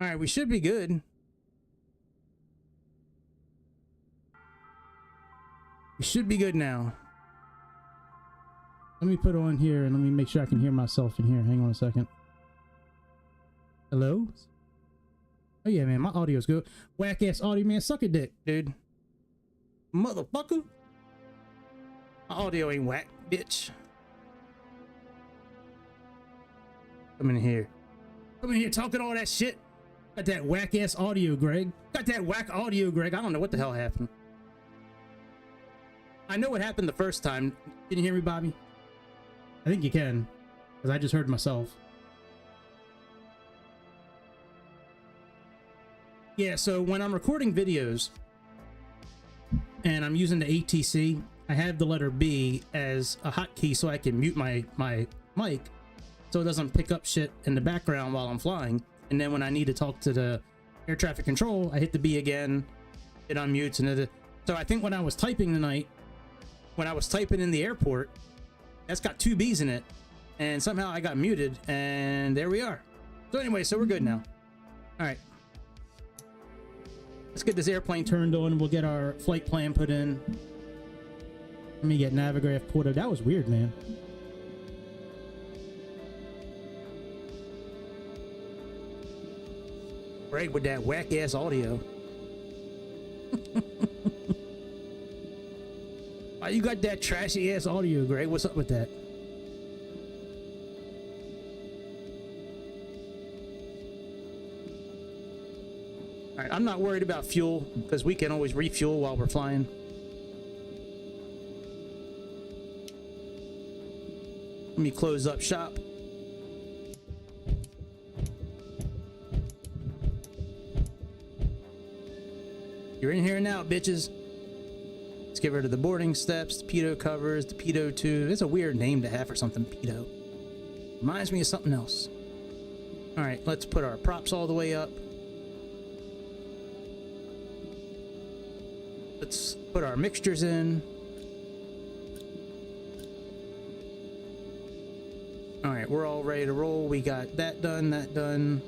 All right, we should be good. We should be good now. Let me put on here and let me make sure I can hear myself in here. Hang on a second. Hello? Oh yeah, man, my audio's good. Whack ass audio, man. Suck a dick, dude. Motherfucker. My audio ain't whack, bitch. Come in here. Come in here talking all that shit. Got that whack ass audio, Greg. Got that whack audio, Greg. I don't know what the hell happened. I know what happened the first time. Can you hear me, Bobby? I think you can, because I just heard myself. Yeah, so when I'm recording videos and I'm using the ATC, I have the letter B as a hotkey so I can mute my mic so it doesn't pick up shit in the background while I'm flying. And then when I need to talk to the air traffic control, I hit the B again, it unmutes, and so I think when I was typing tonight, when I was typing in the airport, that's got 2 B's in it, and somehow I got muted, and there we are. So anyway, so we're good now. All right. Let's get this airplane turned on, and we'll get our flight plan put in. Let me get Navigraph pulled up. That was weird, man. Right with that whack-ass audio. Why you got that trashy-ass audio, Greg? What's up with that? All right, I'm not worried about fuel because we can always refuel while we're flying. Let me close up shop. You're in here now, bitches. Let's get rid of the boarding steps, the pitot covers, the pitot tube. It's a weird name to have for something, pitot. Reminds me of something else. All right, let's put our props all the way up. Let's put our mixtures in. All right, we're all ready to roll. We got that done, that done.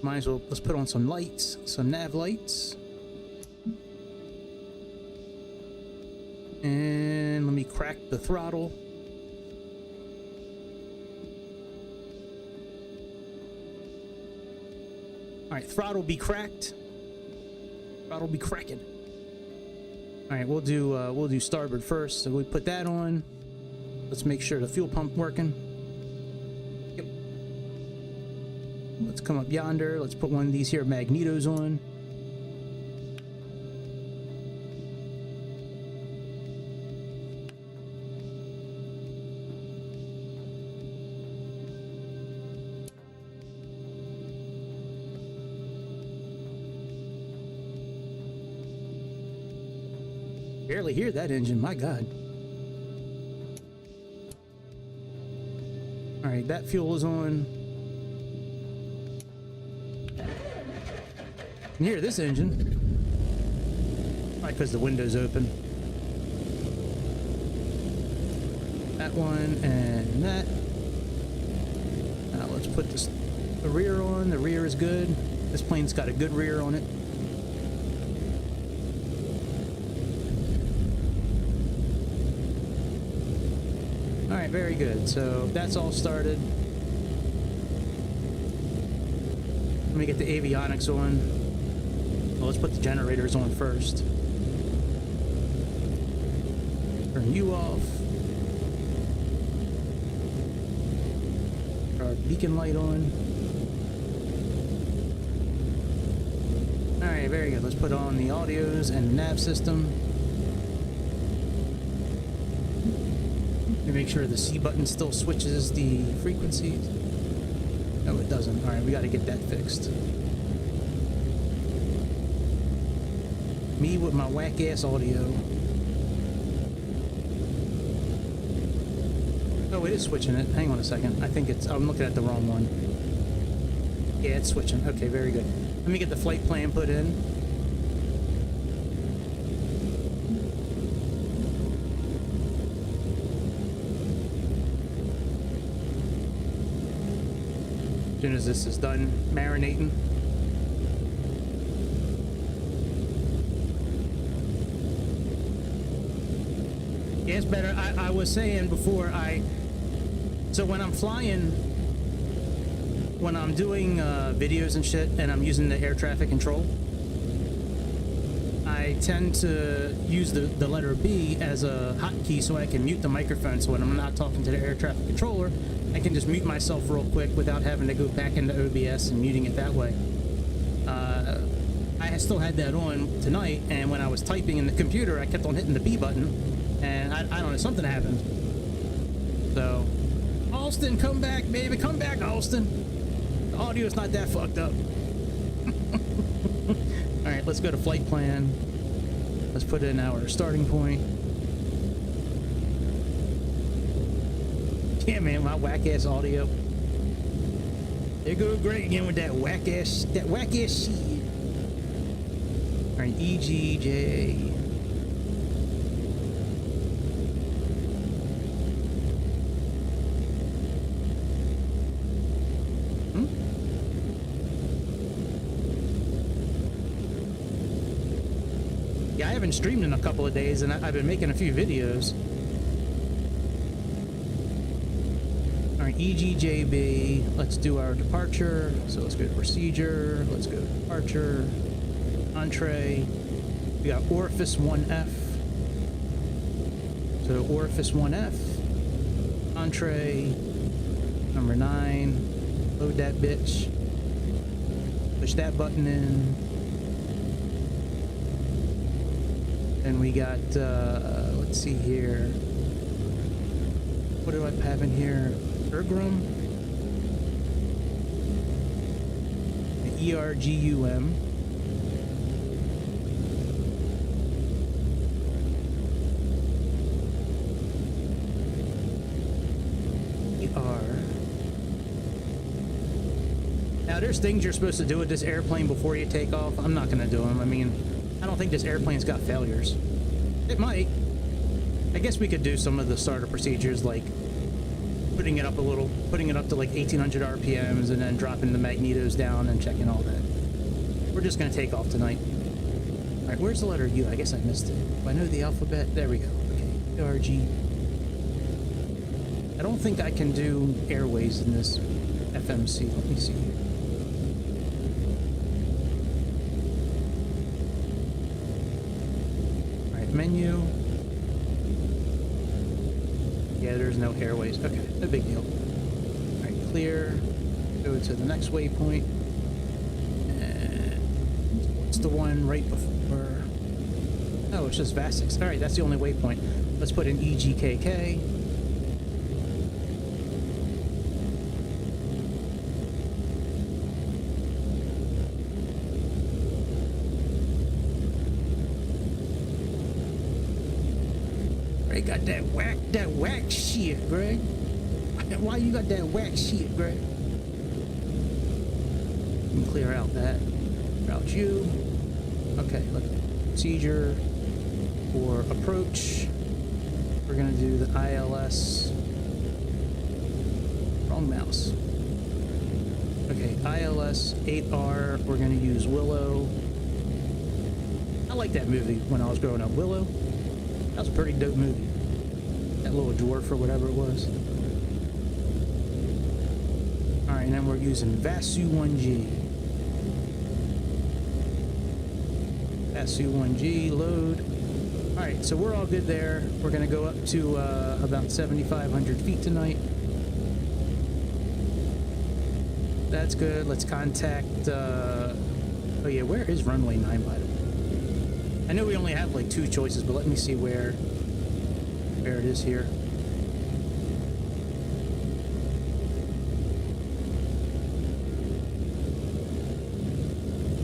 Might as well, let's put on some lights, some nav lights. And let me crack the throttle. All right, throttle be cracked. Throttle be cracking. All right, we'll do starboard first. So we put that on. Let's make sure the fuel pump working. Yep. Let's come up yonder. Let's put one of these here magnetos on. Barely hear that engine, my God. All right, that fuel is on. You hear this engine. Probably because the window's open. That one and that. Now let's put the rear on. The rear is good. This plane's got a good rear on it. All right, very good. So that's all started. Let me get the avionics on. Well, let's put the generators on first. Turn you off. Our beacon light on. All right, very good. Let's put on the audios and the nav system. Make sure the C button still switches the frequencies. No, it doesn't. All right, we got to get that fixed. Me with my whack ass audio. Oh, it is switching it. Hang on a second. I think it's, I'm looking at the wrong one. Yeah, it's switching. Okay, very good. Let me get the flight plan put in. soon as this is done marinating. Yeah, it's better. I was saying before, so when I'm flying, when I'm doing videos and shit, and I'm using the air traffic control, I tend to use the letter B as a hotkey so I can mute the microphone. So when I'm not talking to the air traffic controller, I can just mute myself real quick without having to go back into OBS and muting it that way. I still had that on tonight, and when I was typing in the computer, I kept on hitting the B button, and I don't know, something happened. So, Austin, come back, baby, come back, Austin. The audio's not that fucked up. All right, let's go to flight plan. Let's put in our starting point. Yeah, man, my whack ass audio. There goes Greg again with that whack ass shit. All right, EGJB. Yeah, I haven't streamed in a couple of days, and I've been making a few videos. All right, EGJB. Let's do our departure. So let's go to procedure. Let's go to departure. Entree. We got orifice 1F. So orifice 1F. Entree. Number 9. Load that bitch. Push that button in. And we got, let's see here. What do I have in here? Ergrum. The ERGUM. Now, there's things you're supposed to do with this airplane before you take off. I'm not going to do them. I mean, I don't think this airplane's got failures. It might. I guess we could do some of the starter procedures, like putting it up to like 1800 RPMs and then dropping the magnetos down and checking all that. We're just going to take off tonight. All right, where's the letter U? I guess I missed it. Do I know the alphabet? There we go. Okay, RG. I don't think I can do airways in this FMC. Let me see. All right, menu. Yeah, there's no airways. Okay, no big deal. All right, clear. Go to the next waypoint. And what's the one right before? Oh, it's just Vasix. All right, that's the only waypoint. Let's put in EGKK. They got that whack shit, Greg. Why you got that whack shit, Greg? You can clear out that. Route U. Okay, look. Procedure for approach. We're gonna do the ILS. Wrong mouse. Okay, ILS 8R. We're gonna use Willow. I like that movie when I was growing up. Willow. That was a pretty dope movie. That little dwarf or whatever it was. Alright, and then we're using Vasu 1G. Vasu 1G, load. Alright, so we're all good there. We're going to go up to about 7,500 feet tonight. That's good. Let's contact... oh yeah, where is runway 9, by the way? I know we only have like 2 choices, but let me see where it is here.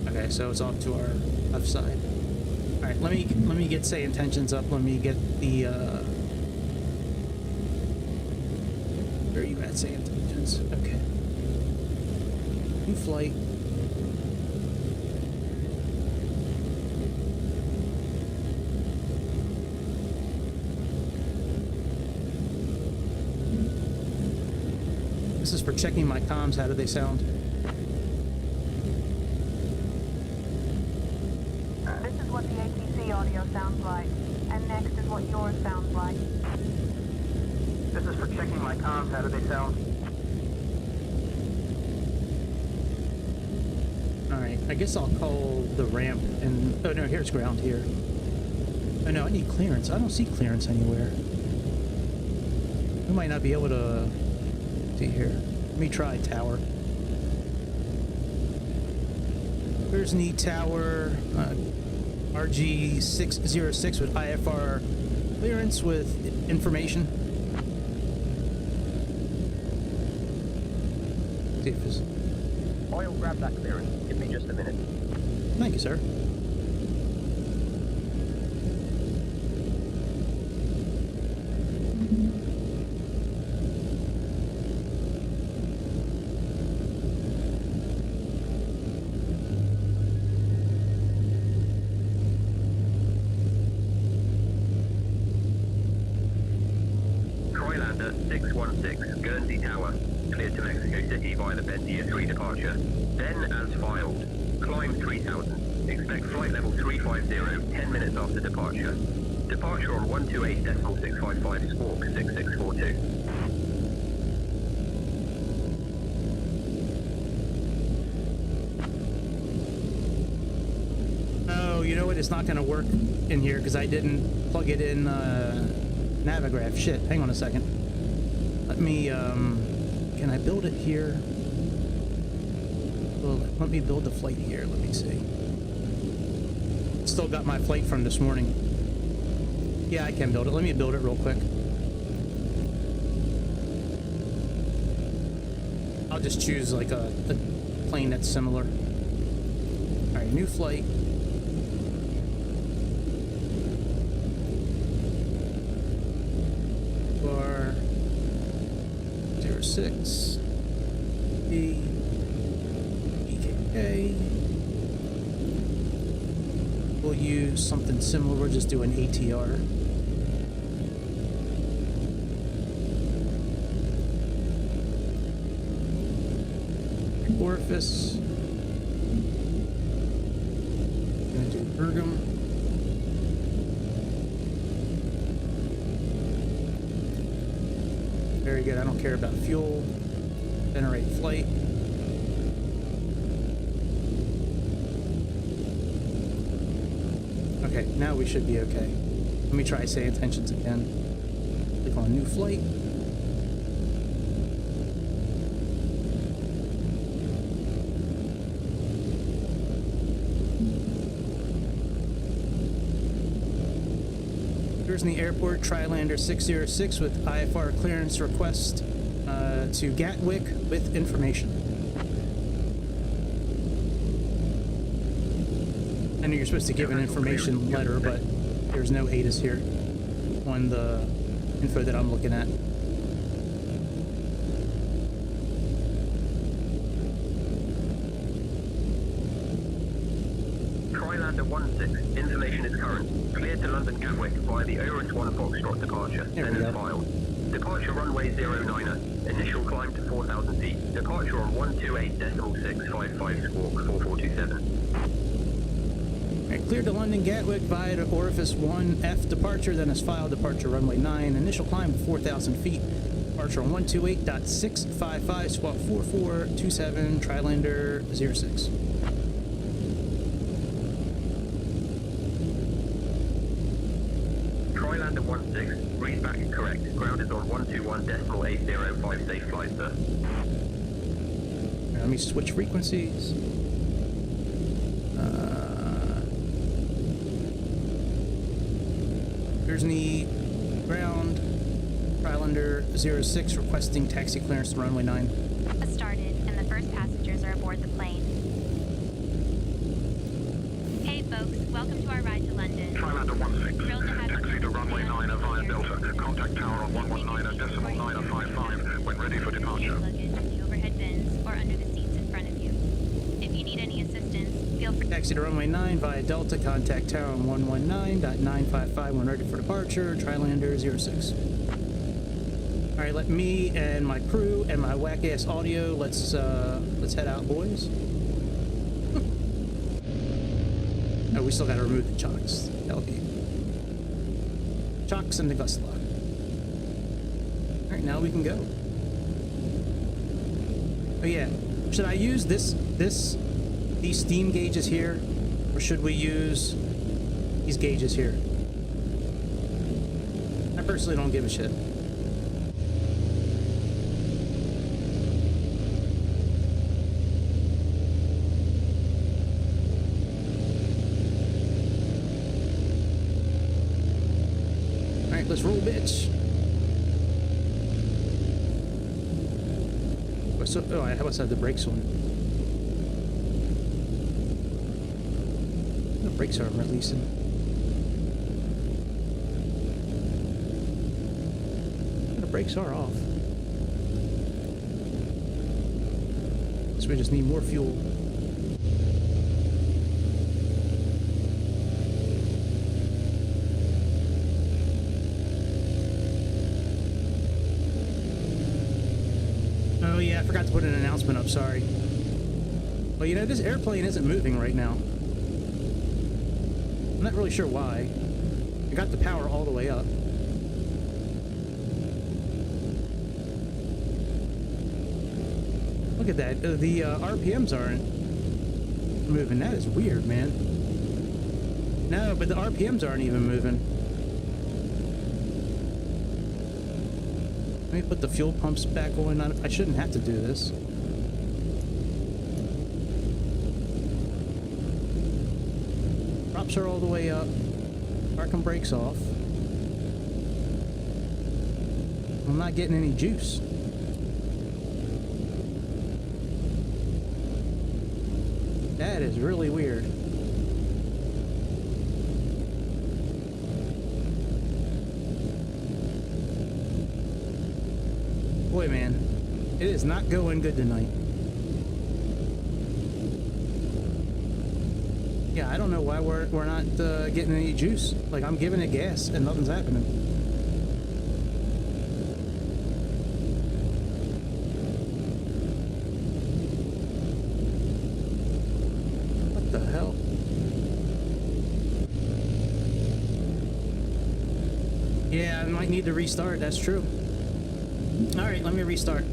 Okay, so it's off to our left side. All right, let me get Sayintentions up. Let me get the where are you at, Sayintentions? Okay. New flight. This is for checking my comms. How do they sound? This is what the ATC audio sounds like, and next is what yours sounds like. This is for checking my comms. How do they sound? Alright, I guess I'll call the ramp and... Oh no, here's ground here. Oh no, I need clearance. I don't see clearance anywhere. We might not be able to... see here. Let me try tower. Here's the tower. RG606 with IFR clearance with information. See if it's... I'll grab that clearance. Give me just a minute. Thank you, sir. Trolander 616, Guernsey Tower. Cleared to Mexico City via the Bendia 3 departure. Then, as filed, climb 3000. Expect flight level 350, 10 minutes after departure. Departure on 128.655 squawk 6642. Oh, you know what? It's not going to work in here because I didn't plug it in Navigraph. Shit, hang on a second. Let me, can I build it here? Well, let me build the flight here. Let me see. Still got my flight from this morning. Yeah, I can build it. Let me build it real quick. I'll just choose like a plane that's similar. Alright, new flight. Bar 06 EGKK. We'll use something similar. We'll just do an ATR. Orifice. Gonna do Bergam. Very good. I don't care about fuel. Generate flight. Okay, now we should be okay. Let me try Sayintentions again. Click on new flight. Guernsey Airport, Trolander 606 with IFR clearance request to Gatwick with information. I know you're supposed to give an information letter, but there's no ATIS here on the info that I'm looking at. Trolander 16, information is current. Cleared to London Gatwick via the AUR606 Foxtrot departure, then as filed. Departure runway 09er, initial climb to 4,000 feet. Departure on 128.655 squawk 4427. Alright, cleared to London Gatwick via the Orifice 1F departure, then as filed. Departure runway 9, initial climb to 4,000 feet. Departure on 128.655 squawk 4427, Trolander 06. Trolander 16, read back correct. Ground is on 121.805 safe flight, sir. Let me switch frequencies. Here's the ground. Trolander 06 requesting taxi clearance to runway 9. Started, and the first passengers are aboard the plane. Hey folks, welcome to our ride to London. Trolander 16, Thrilled to have taxi to runway 9 via Delta. Contact tower on 119.955 when ready for departure. Luggage in the overhead bins or under the seats in front of you. If you need any assistance, feel free. Taxi to runway 9 via Delta. Contact tower on 119.955 when ready for departure. Trolander 06. All right, let me and my crew and my whack-ass audio, let's head out, boys. Oh, we still gotta remove the chocks. That'll be chocks and the gust lock. All right, now we can go. Oh yeah, should I use these steam gauges here, or should we use these gauges here? I personally don't give a shit. Alright, let's roll, bitch. Oh, I must have the brakes on. The brakes aren't releasing. The brakes are off. So we just need more fuel. Oh yeah, I forgot to put an announcement up, sorry. Well, you know, this airplane isn't moving right now. I'm not really sure why. I got the power all the way up. Look at that. The RPMs aren't moving. That is weird, man. No, but the RPMs aren't even moving. Let me put the fuel pumps back on. I shouldn't have to do this. Props are all the way up. Parking brakes off. I'm not getting any juice. That is really weird. Boy, man, it is not going good tonight. Yeah, I don't know why we're not getting any juice. Like, I'm giving it gas and nothing's happening. What the hell? Yeah, I might need to restart. That's true. All right, let me restart.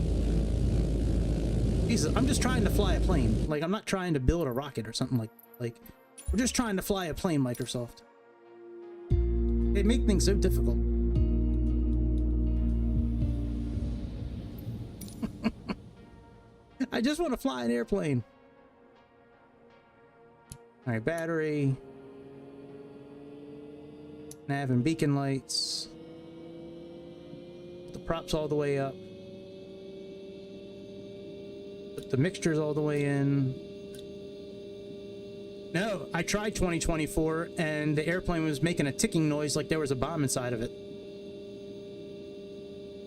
Jesus, I'm just trying to fly a plane. Like, I'm not trying to build a rocket or something like we're just trying to fly a plane, Microsoft. They make things so difficult. I just want to fly an airplane. All right, battery. Nav and beacon lights. The props all the way up. Put the mixtures all the way in. No, I tried 2024 and the airplane was making a ticking noise like there was a bomb inside of it.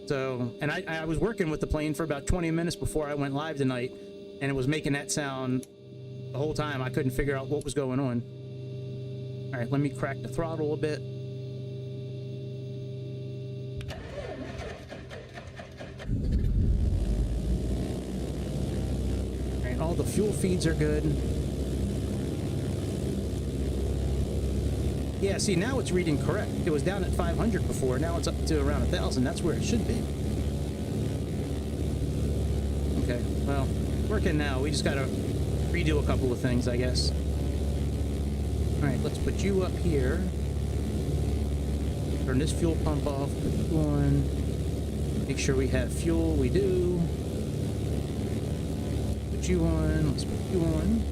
So, and I was working with the plane for about 20 minutes before I went live tonight, and it was making that sound the whole time. I couldn't figure out what was going on. All right, let me crack the throttle a bit. All right, all the fuel feeds are good. Yeah, see, now it's reading correct. It was down at 500 before. Now it's up to around 1,000. That's where it should be. Okay, well, working now. We just got to redo a couple of things, I guess. All right, let's put you up here. Turn this fuel pump off. Put you on. Make sure we have fuel. We do. Put you on. Let's put you on.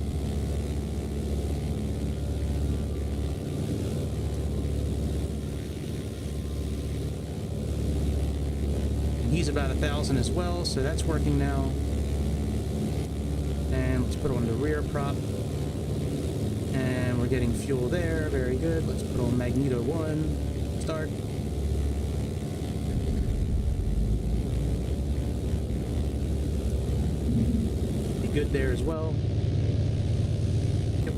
He's about 1,000 as well, so that's working now. And let's put on the rear prop. And we're getting fuel there. Very good. Let's put on Magneto 1. Start. Be good there as well. Yep.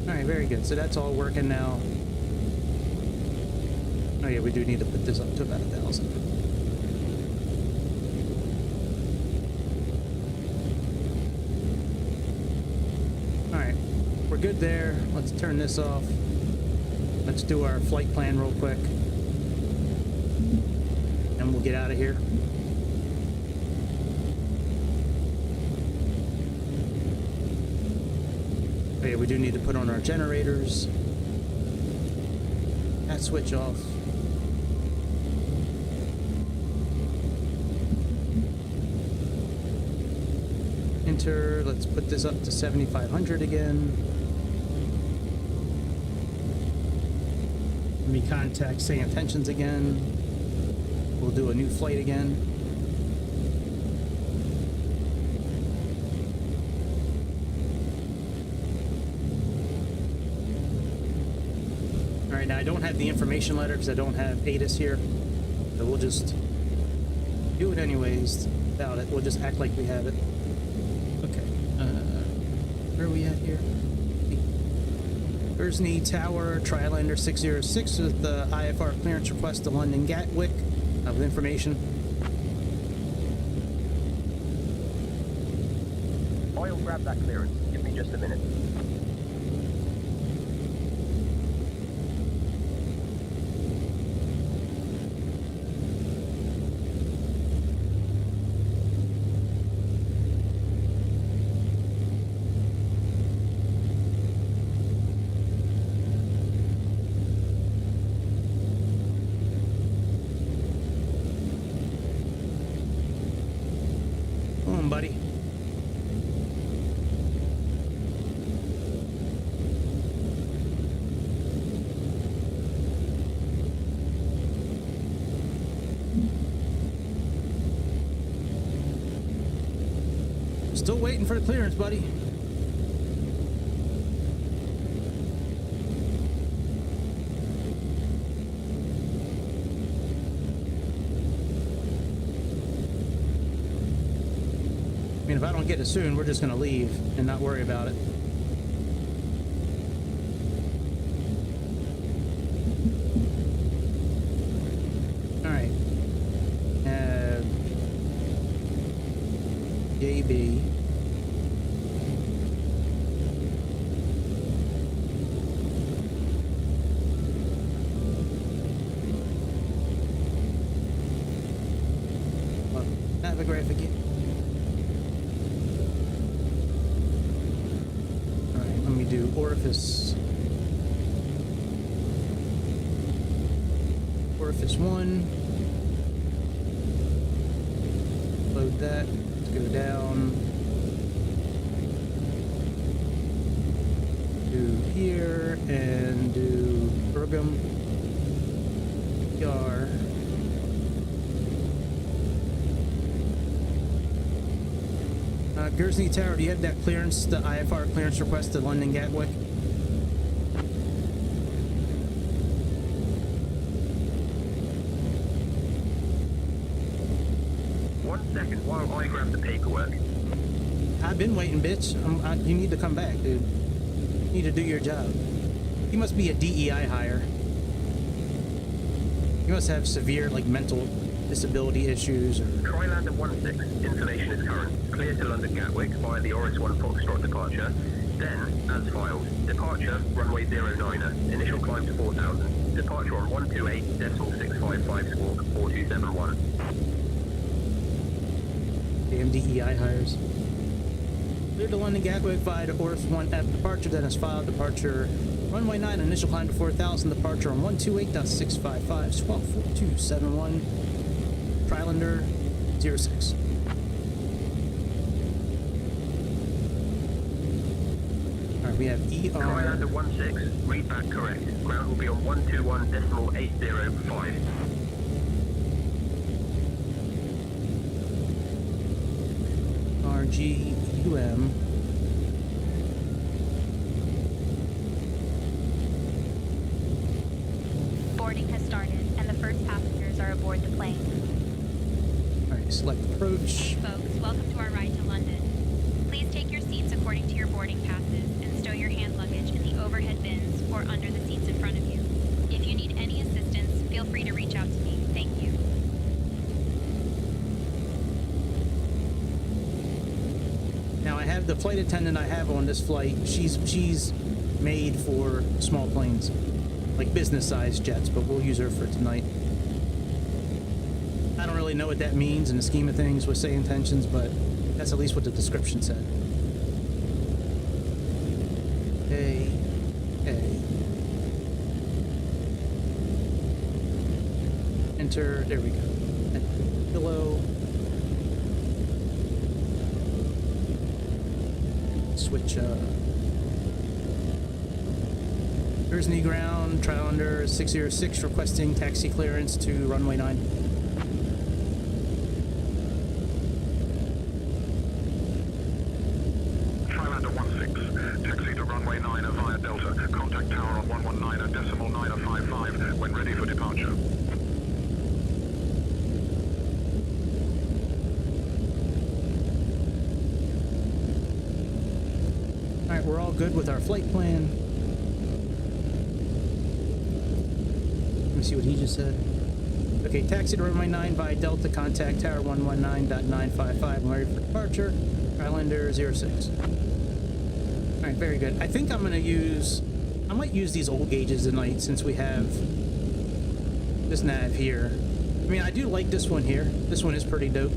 Alright, very good. So that's all working now. Oh yeah, we do need to put this up to about 1,000. good there. Let's turn this off. Let's do our flight plan real quick. And we'll get out of here. Okay, we do need to put on our generators. That switch off. Enter. Let's put this up to 7,500 again. Let me contact Sayintentions again. We'll do a new flight again. All right, now I don't have the information letter because I don't have ATIS here, so we'll just do it anyways without it. We'll just act like we have it. Okay, where are we at here? Guernsey Tower, Trilander 606 with the IFR clearance request to London Gatwick with information. I'll grab that clearance. Give me just a minute. Come on, buddy. Still waiting for the clearance, buddy. I mean, if I don't get it soon, we're just going to leave and not worry about it. All right. JB. Navigographic. Alright, let me do orifice 1. Load that. Let's go down to here and do Bergam ER. Guernsey Tower, do you have that clearance, the IFR clearance request to London Gatwick? One second while I grab the paperwork. I've been waiting, bitch. You need to come back, dude. You need to do your job. You must be a DEI hire. You must have severe, like, mental disability issues or... Trilander 16, information is current. Clear to London Gatwick via the AUR606 Foxtrot departure. Then, as filed, departure, runway 09er, initial climb to 4,000. Departure on 128.655 squawk 4271. Damn DEI hires. Clear to London Gatwick via the AUR601F departure, then as filed, departure, runway 9, initial climb to 4,000, departure on 128.655 squawk 4271. Trilander 06. Alright, we have ER. Trilander 16, read back correct. Ground will be on 121.805. RGUM. Boarding has started, and the first passengers are aboard the plane. Alright, select approach. Hey folks, welcome to our ride to London. Please take your seats according to your boarding passes and stow your hand luggage in the overhead bins or under the seats in front of you. If you need any assistance, feel free to reach out to me. Thank you. Now I have the flight attendant I have on this flight. She's made for small planes, like business-sized jets, but we'll use her for tonight. I don't really know what that means in the scheme of things with Say Intentions, but that's at least what the description said. Okay. Enter. There we go. Below. Switch. Guernsey ground. Trial under 606 requesting taxi clearance to runway 9. Trailander 16, taxi to runway 9 via Delta. Contact tower on 119.955 when ready for departure. Alright, we're all good with our flight plan. Let me see what he just said. Okay, taxi to runway 9 via Delta, contact tower 119.955 when ready for departure. Islander 06. Alright, very good. I think I might use these old gauges tonight since we have this nav here. I mean, I do like this one here. This one is pretty dope.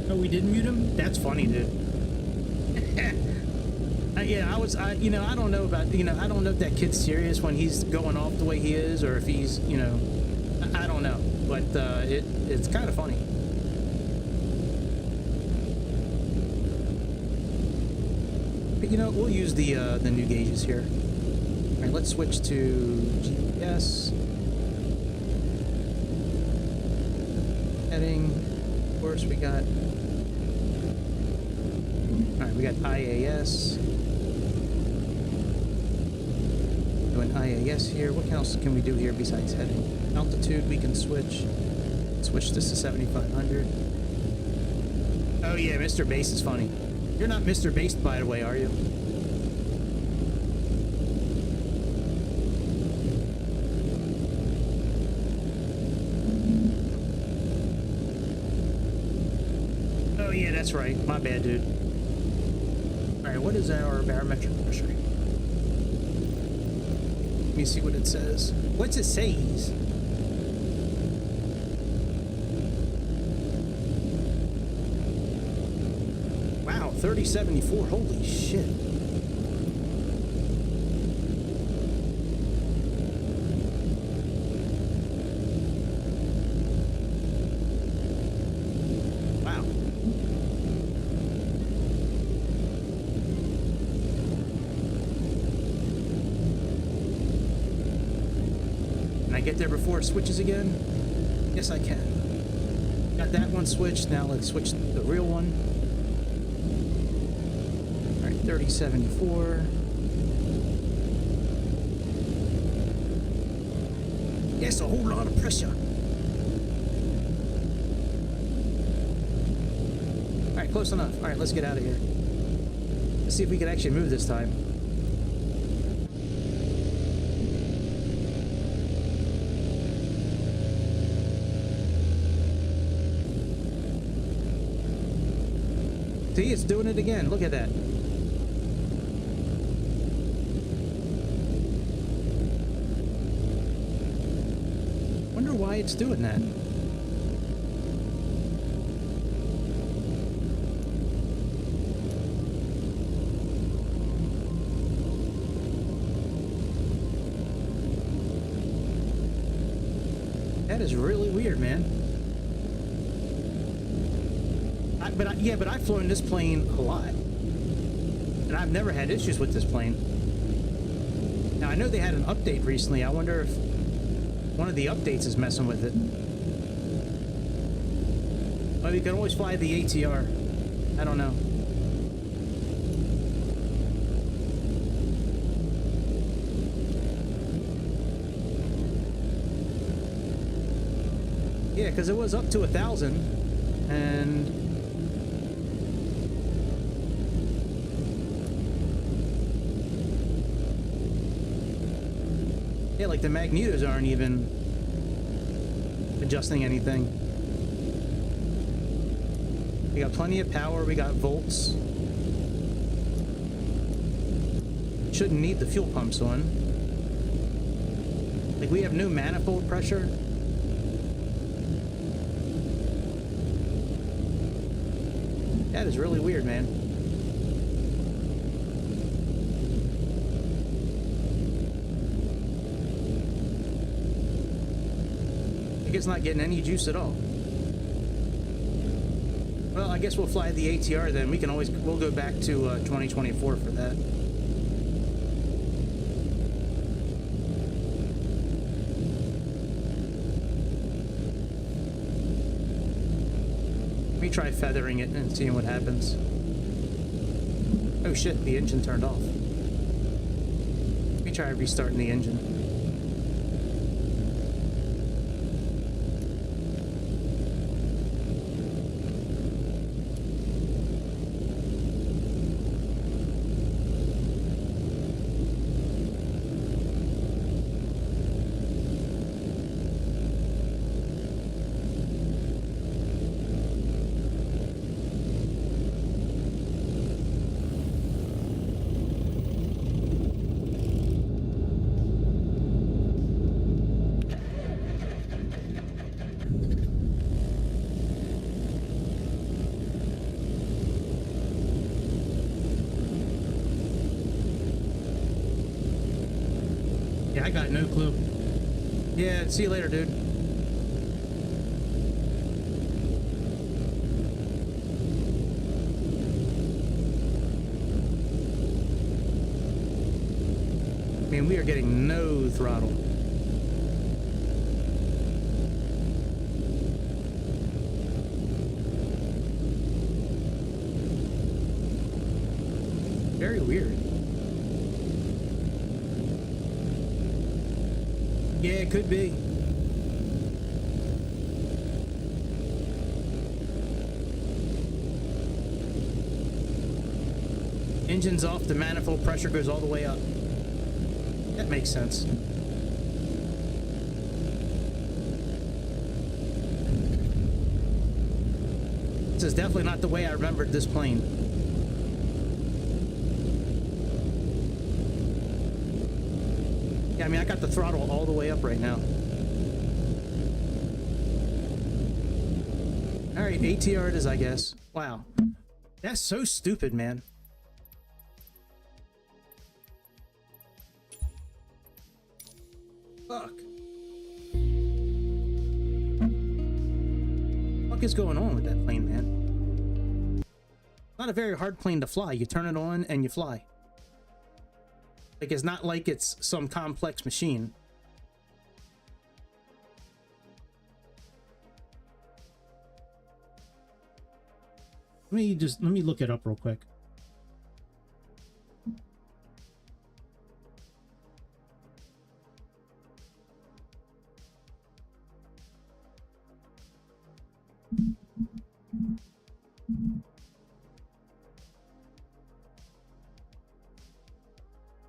Oh, we didn't mute him? That's funny, dude. Yeah, I don't know about, I don't know if that kid's serious when he's going off the way he is, or if he's, I don't know. But it's kind of funny. But, we'll use the new gauges here. All right, let's switch to GPS. Heading. Of course, we got. All right, we got IAS. Doing IAS here. What else can we do here besides heading? Altitude, we can switch. Switch this to 7,500. Oh yeah, Mr. Base is funny. You're not Mr. Based, by the way, are you? Oh yeah, that's right. My bad, dude. Alright, what is our barometric pressure? Let me see what it says. What's it says? Wow, 3074. Holy shit. Wow. Can I get there before it switches again? Yes, I can. Got that one switched. Now let's switch to the real one. 3074. Yes, a whole lot of pressure. Alright, close enough. Alright, let's get out of here. Let's see if we can actually move this time. See, it's doing it again. Look at that. Wonder why it's doing that. That is really weird, man. But I've flown this plane a lot, and I've never had issues with this plane. Now I know they had an update recently. I wonder if one of the updates is messing with it. Well, you can always fly the ATR. I don't know. Yeah, because it was up to 1,000, and yeah, like the magnetos aren't even adjusting anything. We got plenty of power, we got volts. Shouldn't need the fuel pumps on. Like, we have no manifold pressure. That is really weird, man. I guess not getting any juice at all. Well, I guess we'll fly the ATR then. We'll go back to 2024 for that. Let me try feathering it and seeing what happens. Oh shit, the engine turned off. Let me try restarting the engine. Yeah, I got no clue. Yeah, see you later, dude. I mean, we are getting no throttle. Very weird. Yeah, it could be. Engine's off, the manifold pressure goes all the way up. That makes sense. This is definitely not the way I remembered this plane. Yeah, I mean, I got the throttle all the way up right now. Alright, ATR it is, I guess. Wow. That's so stupid, man. Fuck. What is going on with that plane, man? Not a very hard plane to fly. You turn it on and you fly. Like, it's not like it's some complex machine. Let me look it up real quick.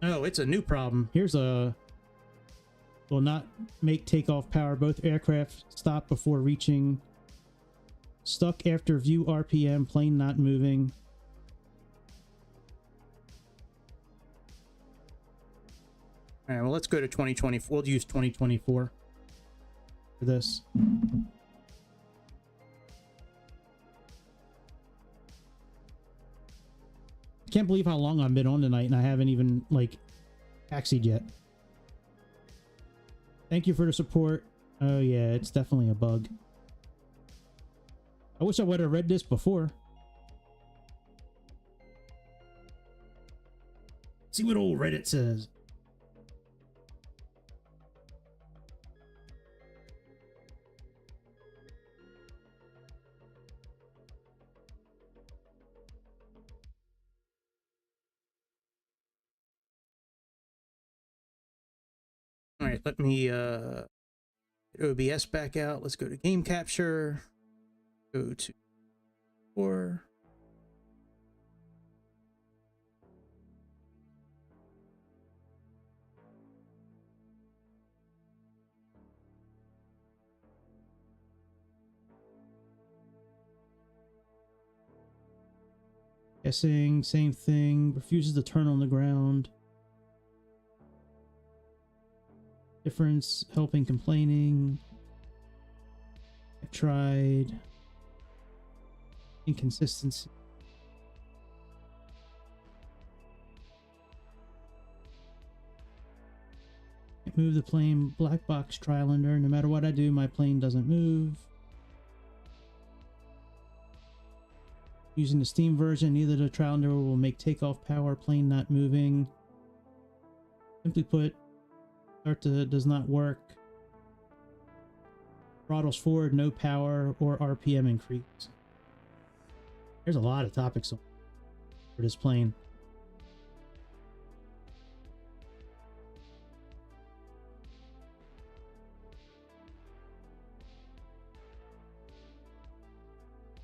Oh, it's a new problem. Here's a will not make takeoff power. Both aircraft stop before reaching. Stuck after view RPM. Plane not moving. All right, well, let's go to 2024. We'll use 2024 for this. I can't believe how long I've been on tonight and I haven't even, like, taxied yet. Thank you for the support. Oh yeah, it's definitely a bug. I wish I would have read this before. See what old Reddit says. All right, let me OBS back out. Let's go to game capture. Go to 4. Guessing, same thing. Refuses to turn on the ground. Difference, helping, complaining. I tried. Inconsistency. Can't move the plane. Black box Trilander. No matter what I do, my plane doesn't move. Using the Steam version, neither the Trilander will make takeoff power, plane not moving. Simply put, does not work. Throttles forward, no power or RPM increase. There's a lot of topics for this plane.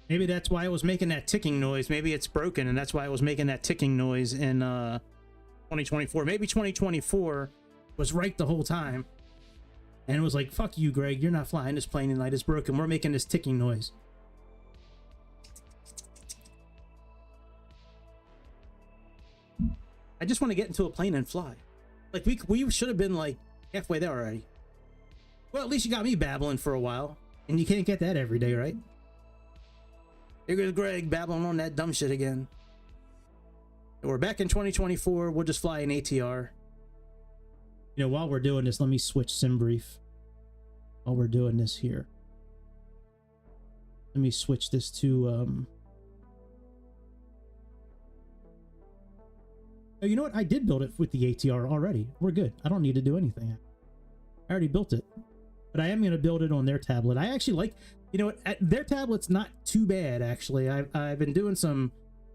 Maybe that's why it was making that ticking noise. Maybe it's broken, and that's why it was making that ticking noise in 2024. Maybe 2024 was right the whole time. And it was like, fuck you, Greg. You're not flying this plane tonight. It's broken. We're making this ticking noise. I just want to get into a plane and fly. Like, we should have been, like, halfway there already. Well, at least you got me babbling for a while. And you can't get that every day, right? Here goes Greg babbling on that dumb shit again. And we're back in 2024. We'll just fly an ATR. You know, while we're doing this, let me switch SimBrief. While we're doing this here. Let me switch this to, oh, you know what? I did build it with the ATR already. We're good. I don't need to do anything. I already built it. But I am going to build it on their tablet. I actually like, you know what? Their tablet's not too bad, actually. I've been doing some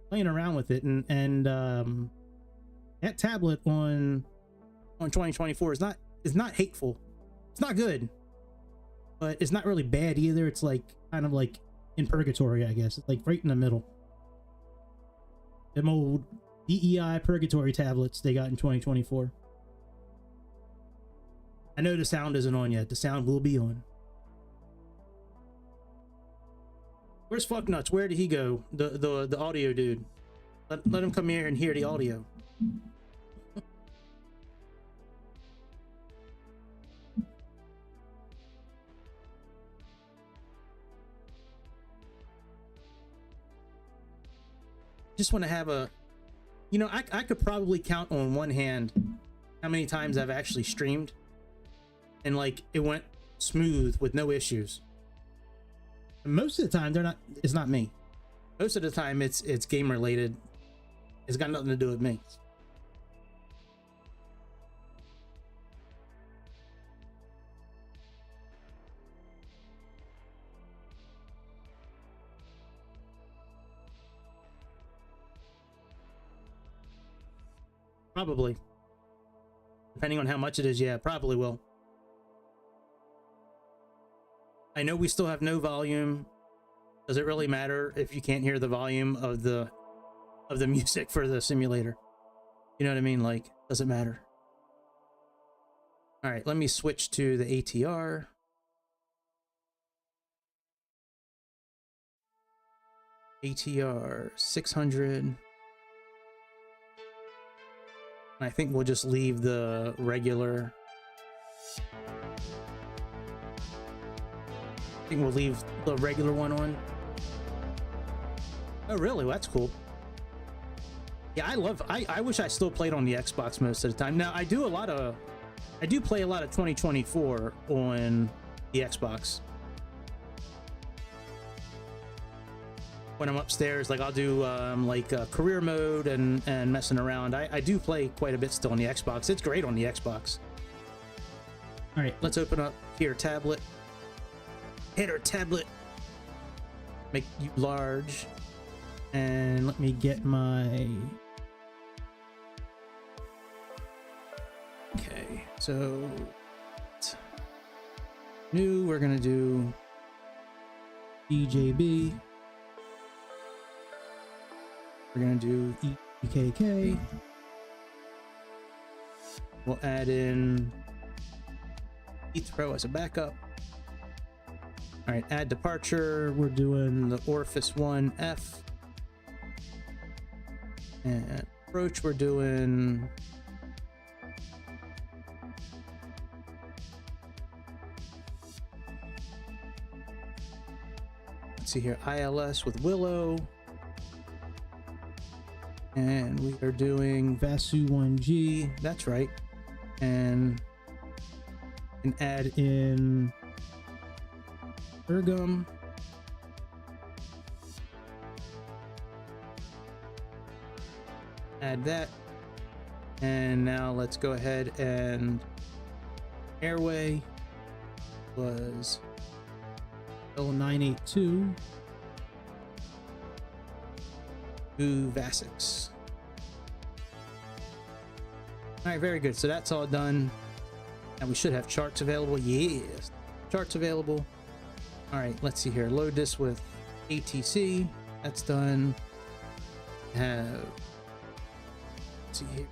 playing around with it, and that tablet on 2024 is not hateful. It's not good, but it's not really bad either. It's like kind of like in purgatory, I guess. It's like right in the middle. Them old DEI purgatory tablets they got in 2024. I know the sound isn't on yet. The sound will be on. Where's Fucknuts? Where did he go? The audio dude. Let him come here and hear the audio. Just want to have a, you know, I could probably count on one hand how many times I've actually streamed and like it went smooth with no issues. And most of the time it's not me. Most of the time it's game related. It's got nothing to do with me. Probably. Depending on how much it is, yeah, probably will. I know we still have no volume. Does it really matter if you can't hear the volume of the music for the simulator? You know what I mean? Like, does it matter? All right, let me switch to the ATR. ATR 600. I think we'll just leave the regular. I think we'll leave the regular one on. Oh, really? Well, that's cool. Yeah, I wish I still played on the Xbox most of the time. Now, I do play a lot of 2024 on the Xbox. When I'm upstairs, like I'll do career mode and messing around. I do play quite a bit still on the Xbox. It's great on the Xbox. All right, let's open up here, tablet. Hit our tablet. Make you large. And let me get my... Okay, so... New, we're gonna do EGJB. We're gonna do EGKK. We'll add in Heathrow as a backup. All right, add departure. We're doing the Orifice 1F. And approach, we're doing let's see here, ILS with Willow. And we are doing Vasu 1G, that's right. And add in Ergum. Add that. And now let's go ahead and airway was L982 to Vasix. All right, very good. So that's all done. And we should have charts available. Yes, charts available. All right, let's see here. Load this with ATC. That's done. Have, let's see here.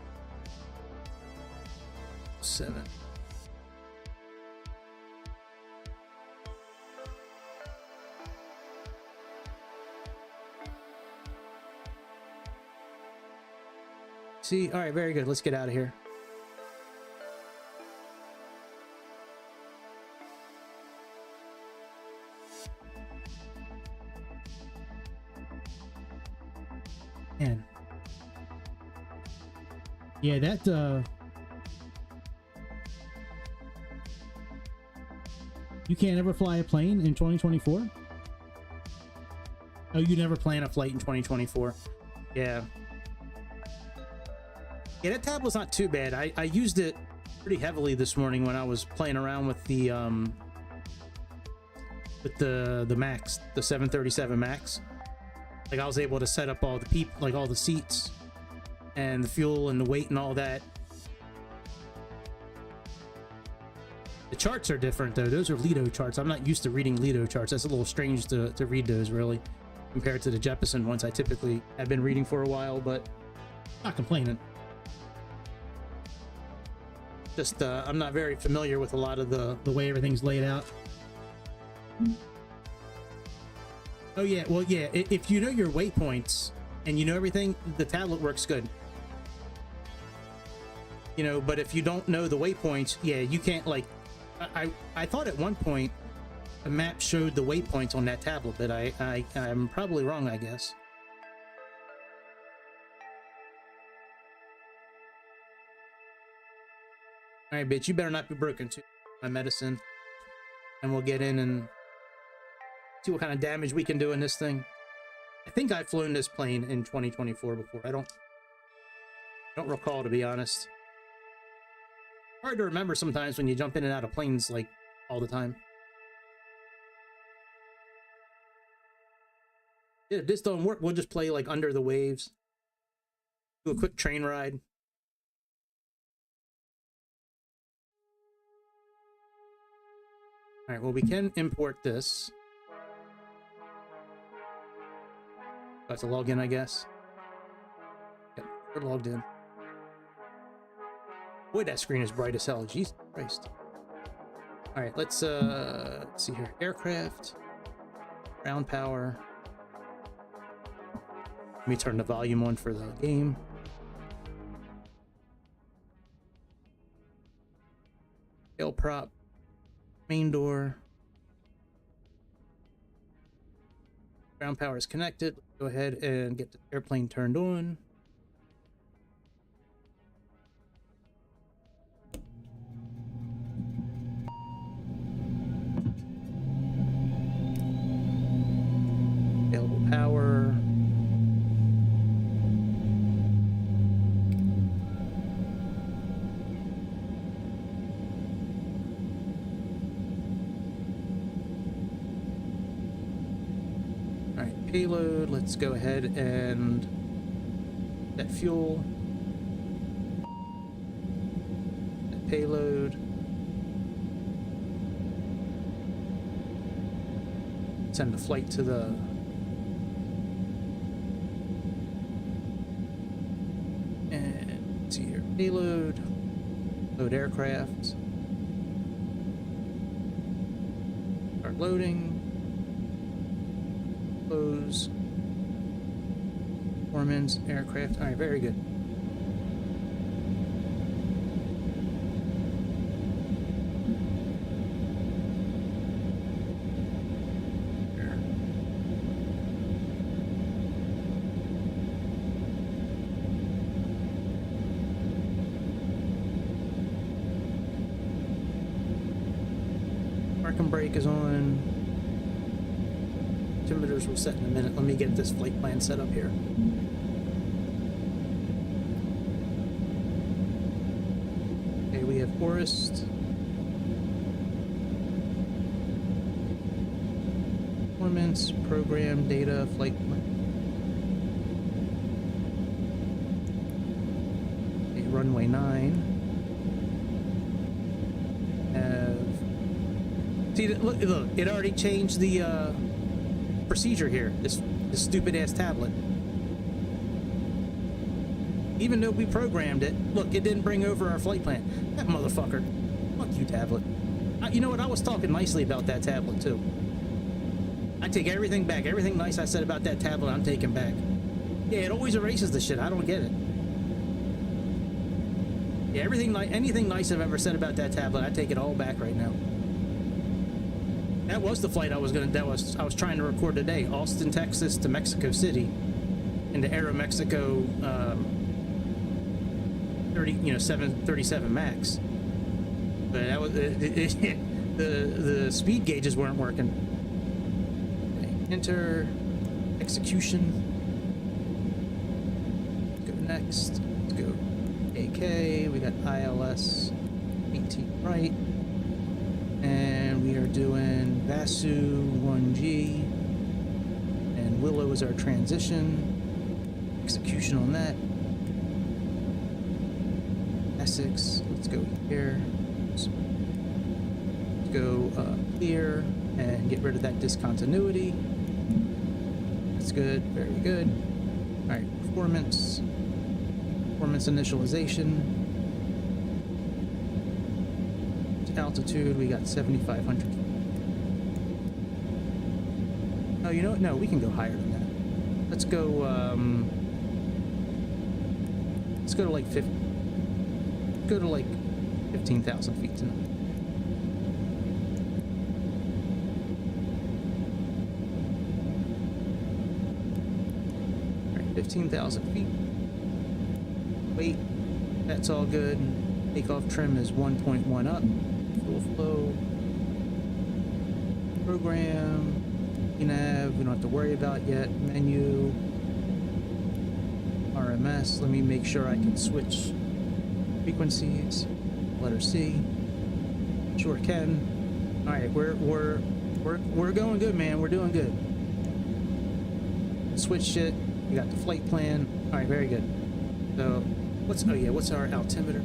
7. See, all right, very good. Let's get out of here. Man. Yeah, that you can't ever fly a plane in 2024? Oh, you never plan a flight in 2024. Yeah. Yeah, that tablet's not too bad. I used it pretty heavily this morning when I was playing around with the Max, the 737 Max. Like, I was able to set up all the all the seats and the fuel and the weight and all that. The charts are different though. Those are Lido charts. I'm not used to reading Lido charts. That's a little strange to read those, really, compared to the Jeppesen ones I typically have been reading for a while, but not complaining. Just I'm not very familiar with a lot of the way everything's laid out. Oh yeah, well yeah, if you know your waypoints and you know everything, the tablet works good. You know, but if you don't know the waypoints, yeah, you can't, like, I thought at one point a map showed the waypoints on that tablet, but I'm probably wrong, I guess. All right, bitch, you better not be broken to my medicine. And we'll get in and see what kind of damage we can do in this thing. I think I've flown this plane in 2024 before. I don't recall, to be honest. Hard to remember sometimes when you jump in and out of planes, like, all the time. Yeah, if this don't work, we'll just play, like, Under the Waves. Do a quick train ride. All right, well, we can import this. I have to log in, I guess. Yep, we're logged in. Boy, that screen is bright as hell. Jesus Christ. All right, let's see here. Aircraft, ground power. Let me turn the volume on for the game. Tail prop. Main door. Ground power is connected. Let's go ahead and get the airplane turned on. Available power. Payload, let's go ahead and set fuel. Set payload. Send the flight to the and let's see here. Payload. Load aircraft. Start loading. Close. Performance, aircraft. All right, very good. Parking brake is on. Altimeters will set in a minute. Let me get this flight plan set up here. Okay, we have Forest. Performance, program, data, flight plan. Okay, runway 9. See, look, it already changed the procedure here. This stupid ass tablet. Even though we programmed it, look, it didn't bring over our flight plan. That motherfucker. Fuck you, tablet. You know what? I was talking nicely about that tablet too. I take everything back. Everything nice I said about that tablet, I'm taking back. Yeah, it always erases the shit. I don't get it. Yeah, anything nice I've ever said about that tablet, I take it all back right now. That was the flight I was trying to record today, Austin, Texas to Mexico City, into Aeromexico 737 Max. But that was the speed gauges weren't working. Okay, enter execution. Let's go next. Let's go AK. We got ILS 18 right. And we are doing Vasu 1G, and Willow is our transition. Execution on that. Essex, let's go here. Let's go clear and get rid of that discontinuity. That's good, very good. All right, performance initialization. Altitude, we got 7,500. Oh, you know what? No, we can go higher than that. Let's go to like 50. Go to like 15,000 feet tonight. All right, 15,000 feet. Weight, that's all good. Takeoff trim is 1.1 up. Fuel flow, program, nav, we don't have to worry about yet. Menu, RMS. Let me make sure I can switch frequencies. Letter C. Sure can. All right, we're going good, man. We're doing good. Switch shit. We got the flight plan. All right, very good. So, what's our altimeter?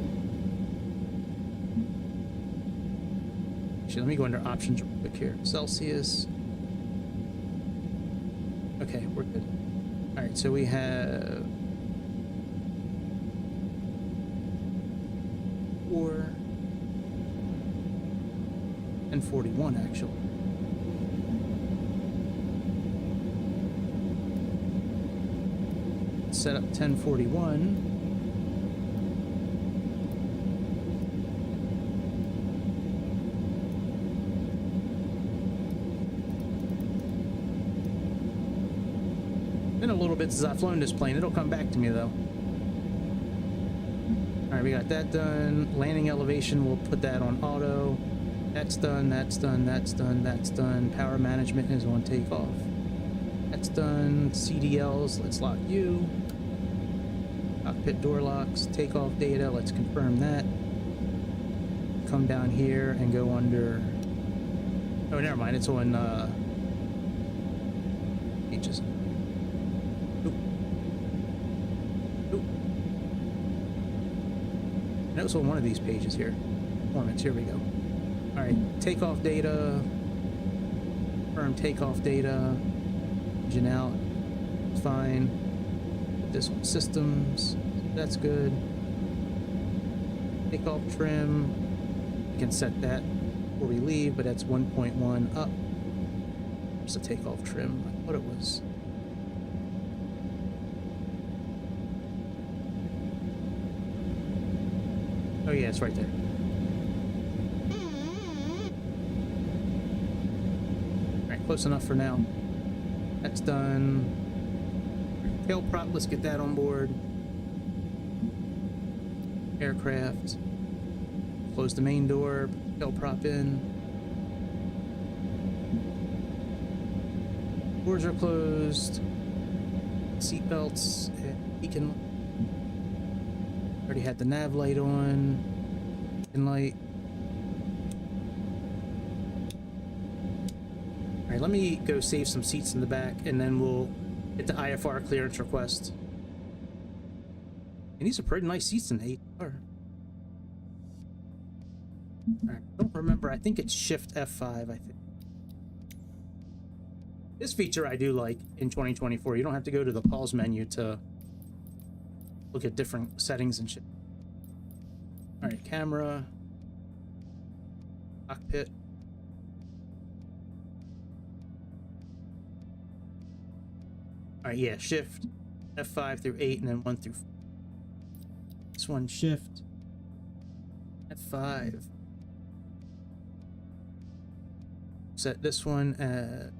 Let me go under options real quick here. Celsius. Okay, we're good. All right, so we have 4 and 41 actually. Set up 1041. Been a little bit since I've flown this plane. It'll come back to me though. All right, we got that done. Landing elevation, we'll put that on auto. That's done, that's done, that's done, that's done. Power management is on takeoff. That's done. CDLs, let's lock you. Cockpit door locks, takeoff data, let's confirm that. Come down here and go under... Oh, never mind, it's on pages. That was on one of these pages here. Performance, here we go. All right, takeoff data, confirm takeoff data, engine out, fine. This one, systems, that's good. Takeoff trim, we can set that before we leave, but that's 1.1 up. There's the takeoff trim, I thought it was. Oh yeah, it's right there. Alright, close enough for now. That's done. Tail prop, let's get that on board. Aircraft. Close the main door, tail prop in. Doors are closed. Seat belts. Beacon. Already had the nav light on. Beacon light. Alright, let me go save some seats in the back and then we'll get the IFR clearance request. And these are pretty nice seats in the ATR. Alright, I don't remember. I think it's Shift F5, I think. This feature I do like in 2024. You don't have to go to the pause menu to look at different settings and shit. Alright, camera. Cockpit. Alright, yeah, Shift F5 through 8 and then 1 through 4. This one, Shift F5. Set this one at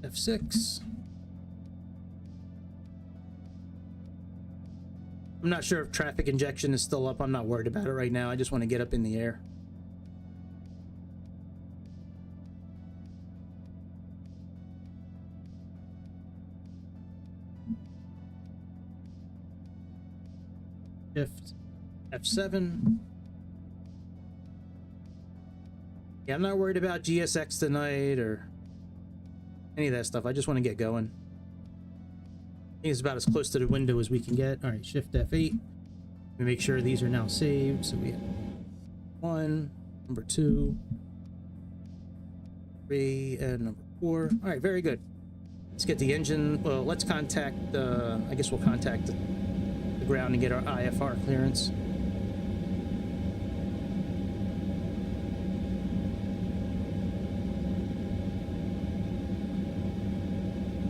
F6. I'm not sure if traffic injection is still up. I'm not worried about it right now. I just want to get up in the air. Shift F7. Yeah, I'm not worried about GSX tonight or any of that stuff. I just want to get going. I think it's about as close to the window as we can get. All right, Shift F8. We make sure these are now saved. So we have 1, number 2, 3, and number 4. All right, very good. Let's get the engine. Well, let's contact. I guess we'll contact the ground and get our IFR clearance.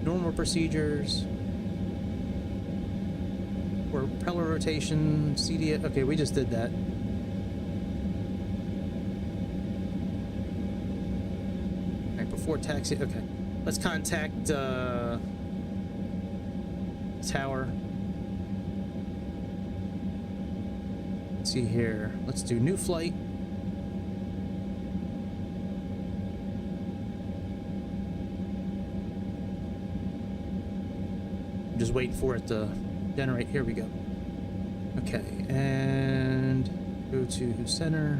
Normal procedures. Propeller rotation, CD. Okay, we just did that. Alright, before taxi. Okay. Let's contact tower. Let's see here. Let's do new flight. Just wait for it to generate. Here we go. Okay, and go to center.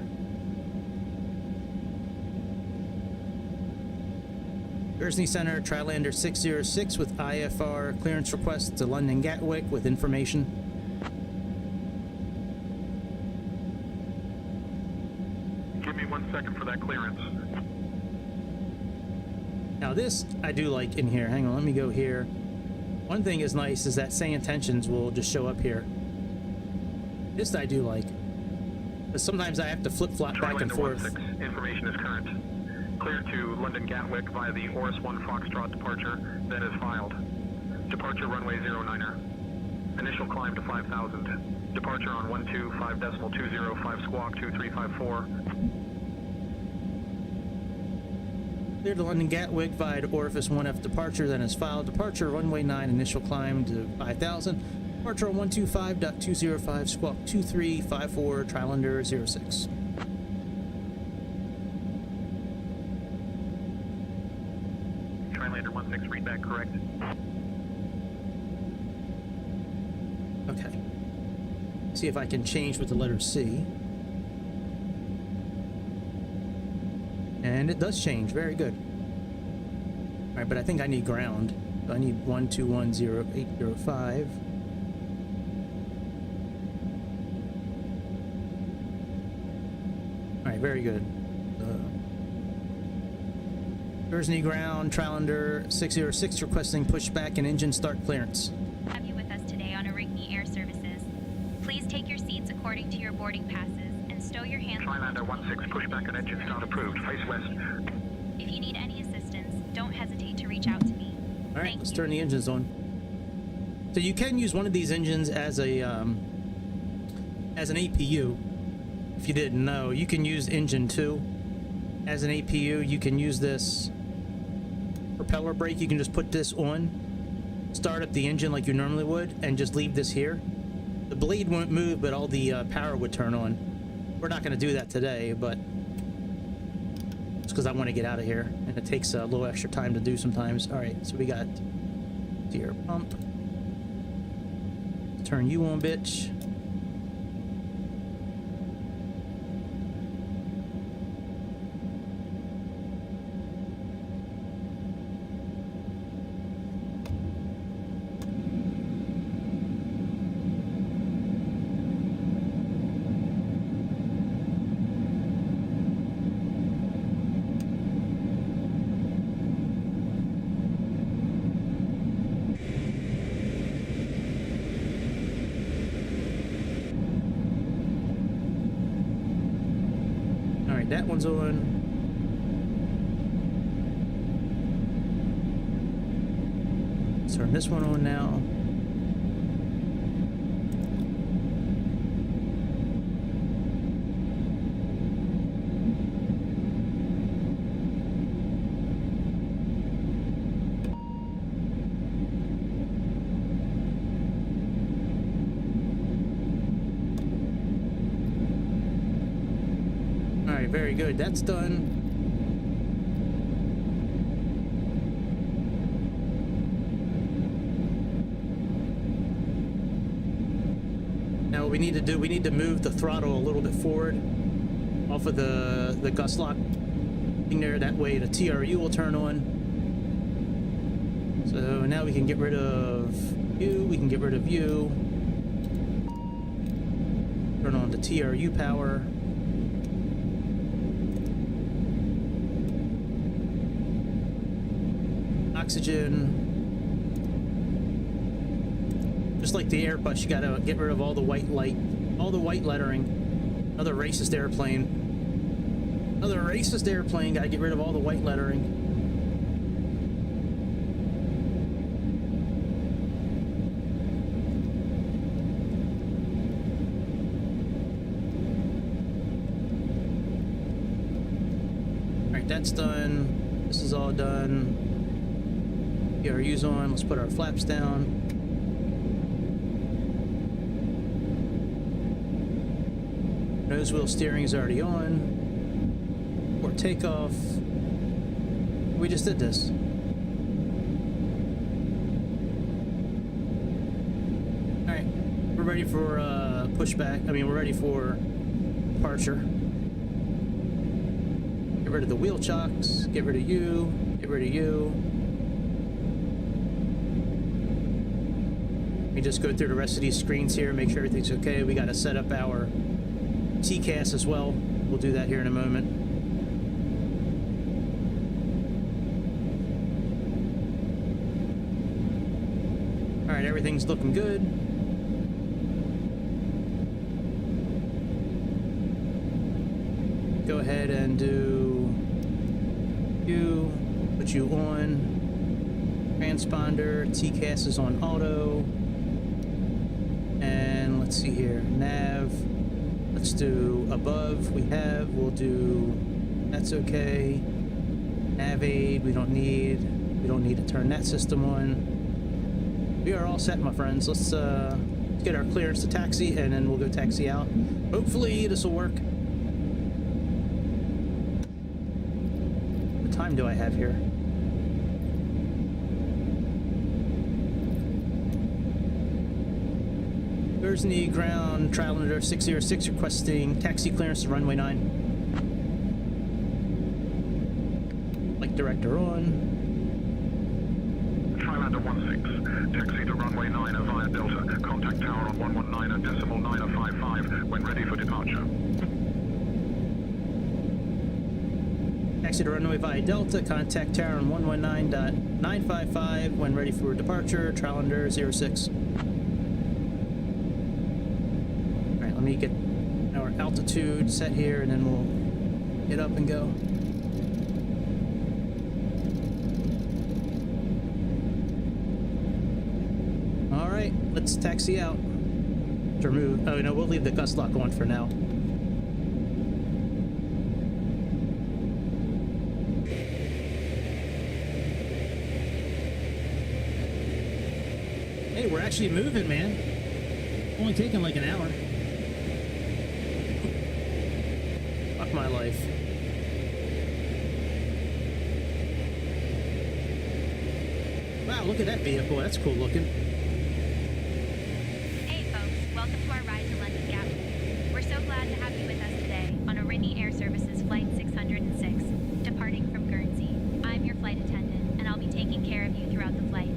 Guernsey Center, Trilander 606 with IFR clearance request to London Gatwick with information. Give me 1 second for that clearance. Now this I do like in here. Hang on, let me go here. One thing is nice is that Sayintentions will just show up here. This I do like. But sometimes I have to flip-flop back and forth. 16, information is current. Clear to London Gatwick via the AUR606 Foxtrot departure, then is filed. Departure runway 09er. Initial climb to 5,000. Departure on 125.205 squawk 2354. Clear to London Gatwick via Orifice 1F departure, then is filed. Departure runway 9, initial climb to 5,000. Departure on 125.205 squawk 2354, Trilander 06. Trilander 16, readback correct. Okay. See if I can change with the letter C. And it does change. Very good. All right, but I think I need ground. So I need 1210805. All right, very good. Guernsey ground, Trilander 606 requesting pushback and engine start clearance. Have you with us today on Origny Air Services. Please take your seats according to your boarding passes and stow your hands. Trilander 16, pushback and engine start approved. Face west. If you need any assistance, don't hesitate to reach out to me. All right, let's turn the engines on. So you can use one of these engines as a as an APU, if you didn't know, you can use engine 2 as an APU. You can use this propeller brake. You can just put this on, start up the engine like you normally would, and just leave this here. The blade won't move, but all the power would turn on. We're not going to do that today, but just because I want to get out of here, and it takes a little extra time to do sometimes. All right, so we got your pump. Turn you on, bitch. That one's on. Let's turn this one on now. Very good, that's done. Now what we need to do, we need to move the throttle a little bit forward off of the gust lock thing there. That way the TRU will turn on. So now we can get rid of you, we can get rid of you. Turn on the TRU power. Oxygen. Just like the Airbus, you gotta get rid of all the white light, all the white lettering. Another racist airplane. Another racist airplane, gotta get rid of all the white lettering. Alright, that's done. This is all done. TRU's on. Let's put our flaps down. Nose wheel steering is already on. For takeoff. We just did this. Alright. We're ready for pushback. I mean, we're ready for departure. Get rid of the wheel chocks. Get rid of you. Get rid of you. We just go through the rest of these screens here, make sure everything's okay. We got to set up our TCAS as well. We'll do that here in a moment. All right, everything's looking good. Go ahead and do you, put you on. Transponder, TCAS is on auto. And let's see here, nav, let's do above, we'll do, that's okay. Nav aid, we don't need to turn that system on. We are all set, my friends. Let's get our clearance to taxi, and then we'll go taxi out. Hopefully this will work. What time do I have here? Guernsey ground, travel under 606 requesting taxi clearance to runway 9. Flight director on. Trilander 16, taxi to runway 9 via Delta. Contact tower on 119.955 when ready for departure. Taxi to runway via Delta. Contact tower on 119.955 when ready for departure. Trilander 06. Let me get our altitude set here, and then we'll get up and go. All right, let's taxi out. To remove. Oh no, we'll leave the gust lock on for now. Hey, we're actually moving, man. Only taking like an hour. Fuck my life. Wow, look at that vehicle. That's cool looking. Hey folks, welcome to our ride to London Gatwick. We're so glad to have you with us today on Guernsey Air Services Flight 606, departing from Guernsey. I'm your flight attendant, and I'll be taking care of you throughout the flight.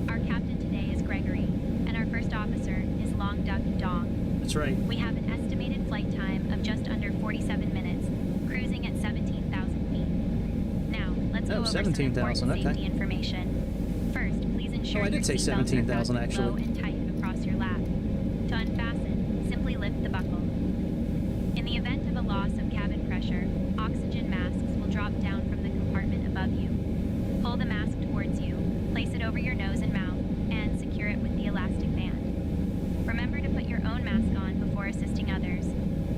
Our captain today is Gregory, and our first officer is Long Duck Dong. That's right. We have an estimated flight time of just under 47 minutes, cruising at 17,000 feet. Now, let's go over some 17,000, important safety okay. information. First, please ensure Oh, I did say your seatbelts are 17,000 fastened low actually. and tight across your lap. To unfasten, simply lift the buckle. In the event of a loss of cabin pressure, oxygen masks will drop down from the compartment above you. Pull the mask towards you, place it over your nose and mouth, and secure it with the elastic band. Remember to put your own mask on before assisting others.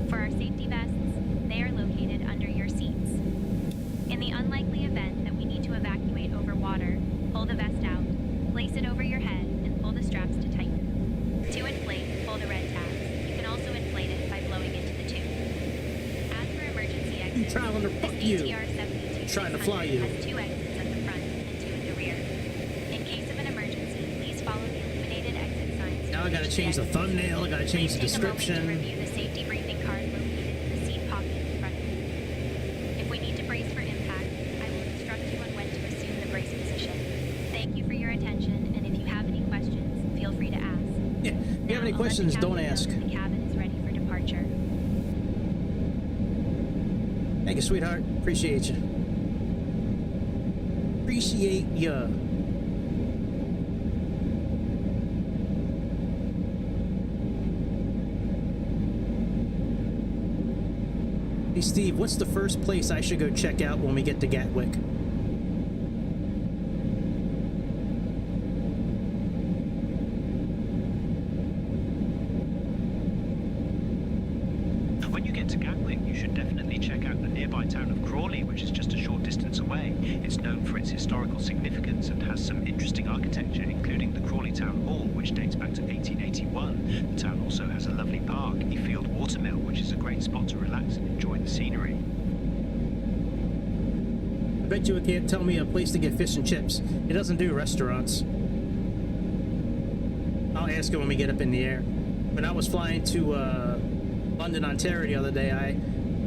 For our safety vests, they are located under your seats. In the unlikely event that we need to evacuate over water, pull the vest out, place it over your head, and pull the straps to tighten. To inflate, pull the red tabs. You can also inflate it by blowing into the tube. As for emergency exits, You trying to fuck you. ATR Trying to fly you. has 2 exits at the front and 2 at the rear. In case of an emergency, please follow the illuminated exit signs. Now I gotta change the thumbnail, I gotta change the Please take a moment to description. review the safety briefing card located in the seat pocket in front of you. If we need to brace for impact, I will instruct you on when to assume the brace position. Thank you for your attention, and if you have any questions, feel free to ask. Yeah, if you have any Now, I'll let the questions, don't captain know ask. that the cabin is ready for departure. Thank you, sweetheart. Appreciate you. Appreciate ya. Hey, Steve, what's the first place I should go check out when we get to Gatwick? When you get to Gatwick, you should definitely check out the nearby town of Crawley, which is just a short distance away. It's known for its historical significance and has some interesting architecture, including the Crawley Town Hall, which dates back to 1881. The town also has a lovely park, Efield Watermill, which is a great spot to relax and enjoy the scenery. I bet you can't tell me a place to get fish and chips. It doesn't do restaurants. I'll ask her when we get up in the air. When I was flying to London, Ontario the other day,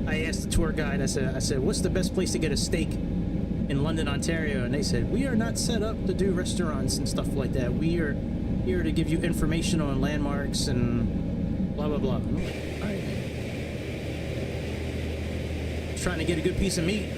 I asked the tour guide, I said, what's the best place to get a steak in London, Ontario? And they said, we are not set up to do restaurants and stuff like that. We are here to give you information on landmarks and blah, blah, blah. I'm like, all right. Just trying to get a good piece of meat.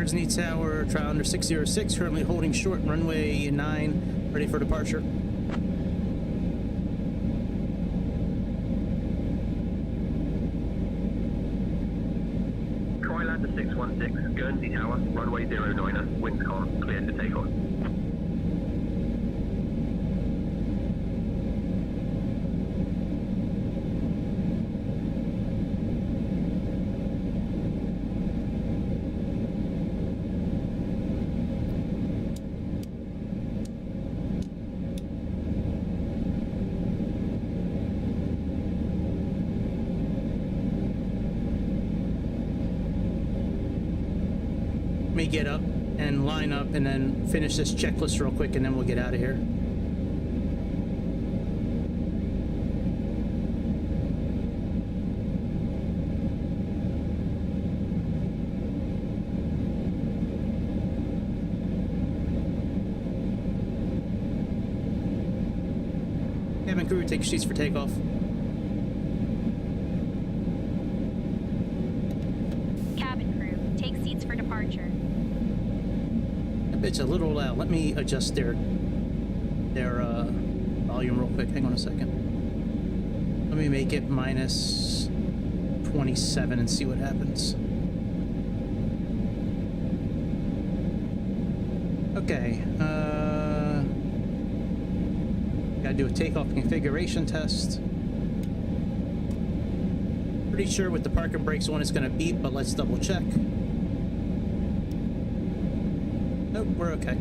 Guernsey Tower, Trial 606, currently holding short, runway 9, ready for departure. Trilander 616, Guernsey Tower, runway 09er, winds calm, clear to takeoff. Me get up and line up and then finish this checklist real quick, and then we'll get out of here. Cabin crew, take your seats for takeoff. Cabin crew, take seats for departure. It's a little loud. Let me adjust their volume real quick. Hang on a second. Let me make it minus 27 and see what happens. Okay. Gotta do a takeoff configuration test. Pretty sure with the parking brakes on it's gonna beep, but let's double check. Nope, we're okay.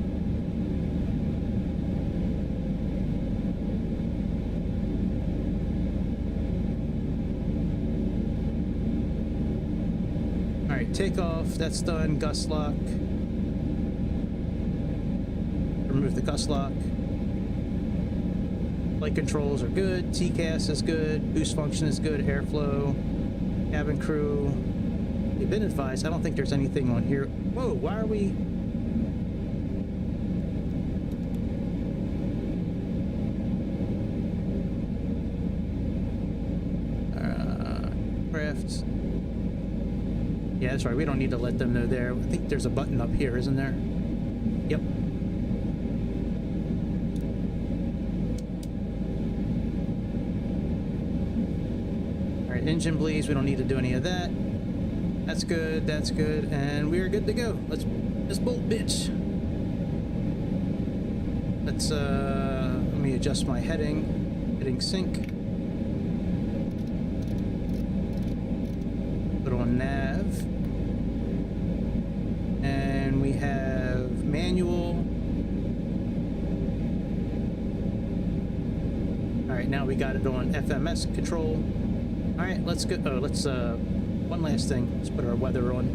Alright, takeoff, that's done. Gust lock. Remove the gust lock. Flight controls are good. TCAS is good. Boost function is good. Airflow. Cabin crew. They've been advised. I don't think there's anything on here. Whoa, why are we... Yeah, that's right. We don't need to let them know there. I think there's a button up here, isn't there? Yep. All right, engine bleeds. We don't need to do any of that. That's good. That's good. And we are good to go. Let's bolt, bitch. Let's let me adjust my heading sync. Put on nav, and we have manual. All right, now we got it on FMS control. All right, let's go. Oh, let's one last thing. Let's put our weather on.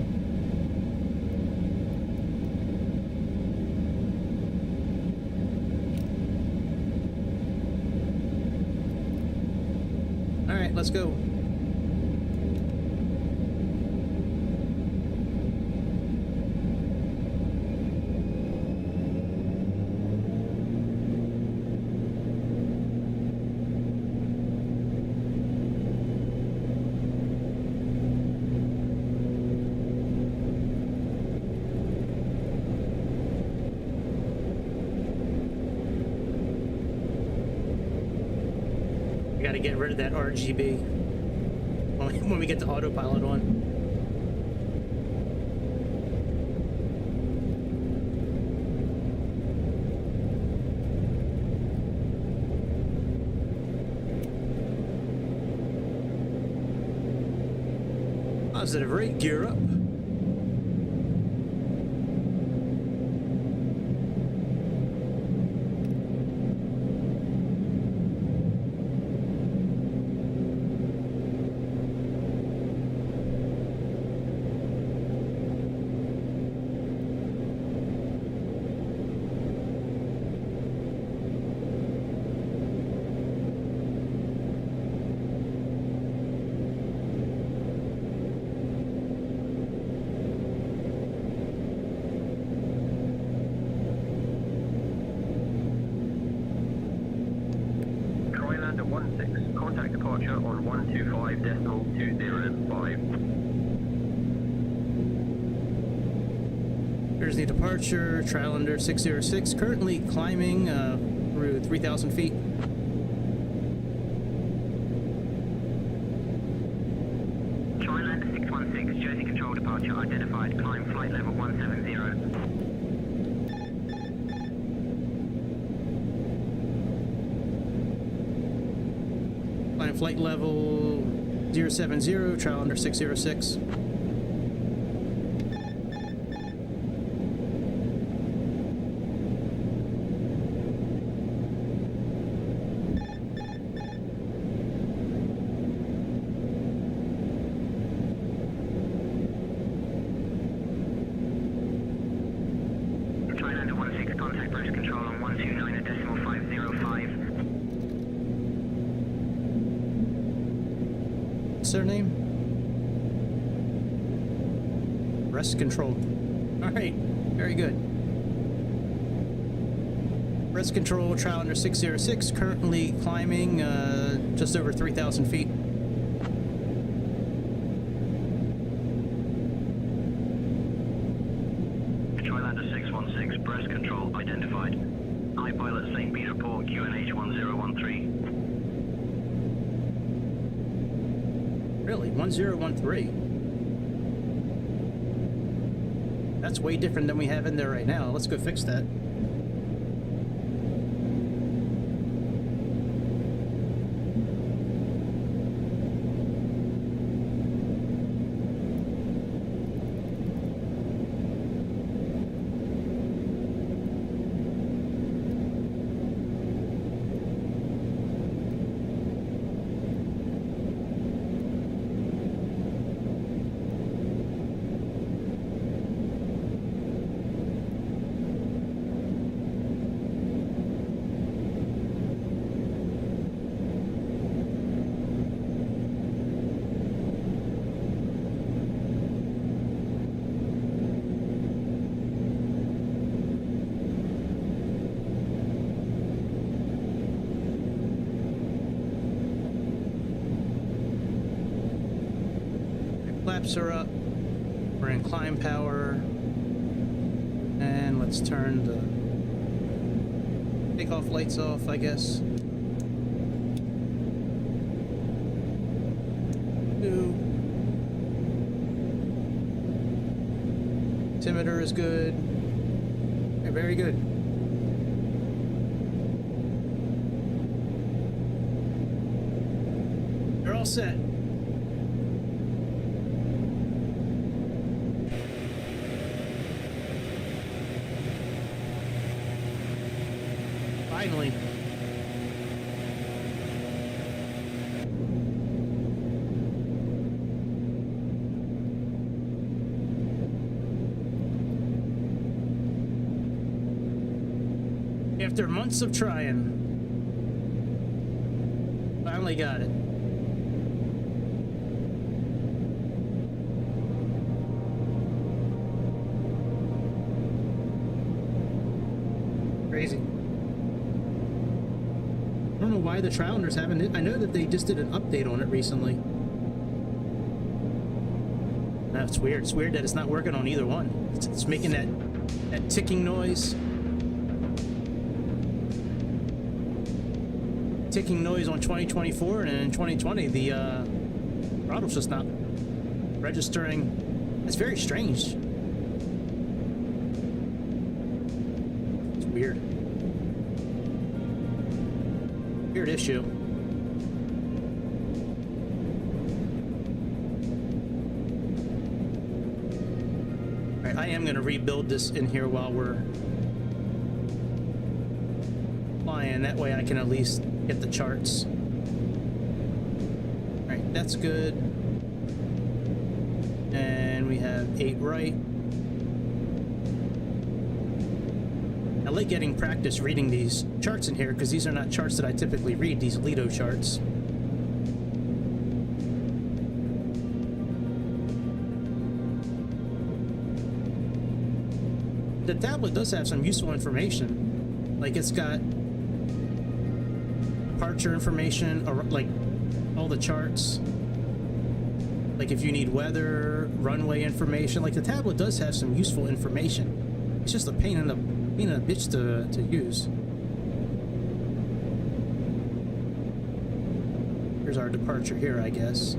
All right, let's go. Got to get rid of that RGB when we get the autopilot on. Positive rate, gear up. Contact departure on 125.205. Guernsey departure, trial under 606, currently climbing through 3,000 feet. Trilander 616, Jersey control departure identified, climb flight level 170. Climb flight level 070, trial under 606. Surname? Rest control. Alright, very good. Rest control, trial under 606, currently climbing just over 3,000 feet. Trilander 616, breast control identified. iPilot St. Peter Port, QNH 1013. Really? 1013? That's way different than we have in there right now. Let's go fix that. Flaps are up. We're in climb power. And let's turn the takeoff lights off, I guess. 2. Altimeter is good. Okay, very good. You're all set. Finally. After months of trying, finally got it. Crazy. I don't know why the Trilanders haven't. I know that they just did an update on it recently. No, it's weird. It's weird that it's not working on either one. It's making that ticking noise. Ticking noise on 2024, and in 2020 the throttle's just not registering. It's very strange. It's weird. Weird issue. Alright, I am gonna rebuild this in here while we're flying. That way I can at least get the charts. Alright, that's good. And we have 8 right. I like getting practice reading these charts in here because these are not charts that I typically read, these Lido charts. The tablet does have some useful information. Like it's got departure information, or like all the charts. Like if you need weather, runway information, like the tablet does have some useful information. It's just a pain in the bitch to use. Here's our departure here, I guess.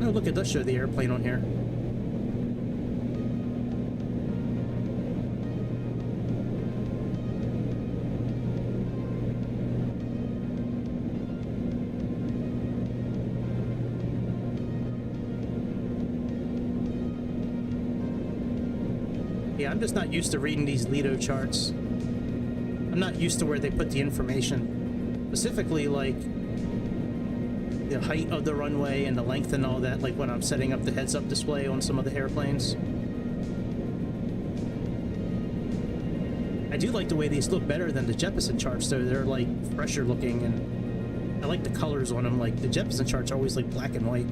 Oh, look, it does show the airplane on here. Yeah, I'm just not used to reading these Lido charts. I'm not used to where they put the information. Specifically, like, the height of the runway and the length and all that, like when I'm setting up the heads-up display on some of the airplanes. I do like the way these look better than the Jeppesen charts, though. They're, like, fresher looking, and I like the colors on them. Like, the Jeppesen charts are always, like, black and white.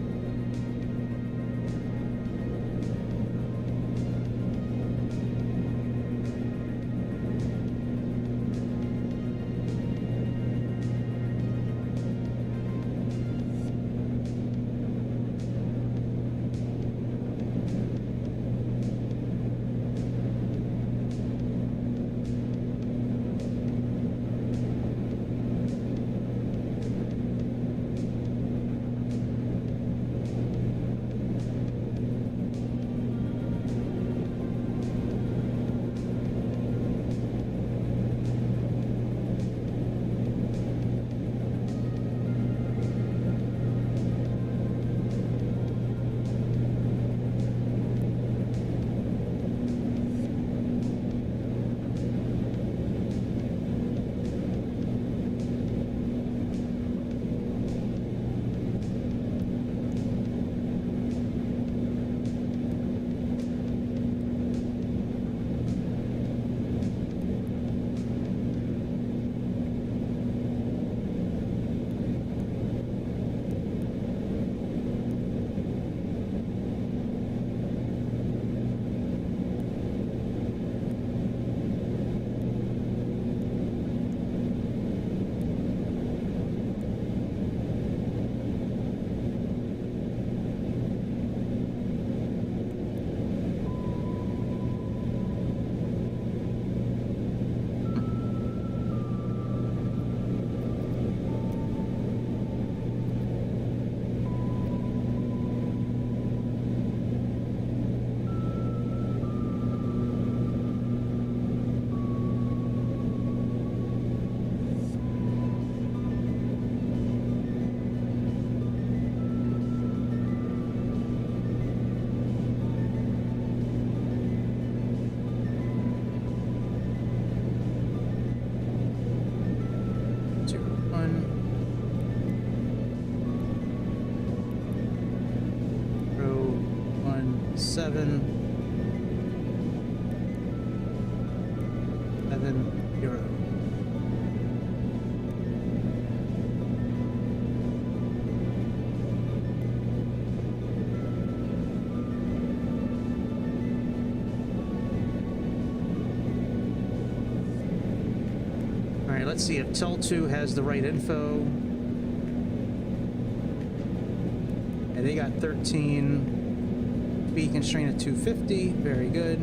€7. All right, let's see if Tel2 has the right info. And they got 13. Speed constraint at 250. Very good.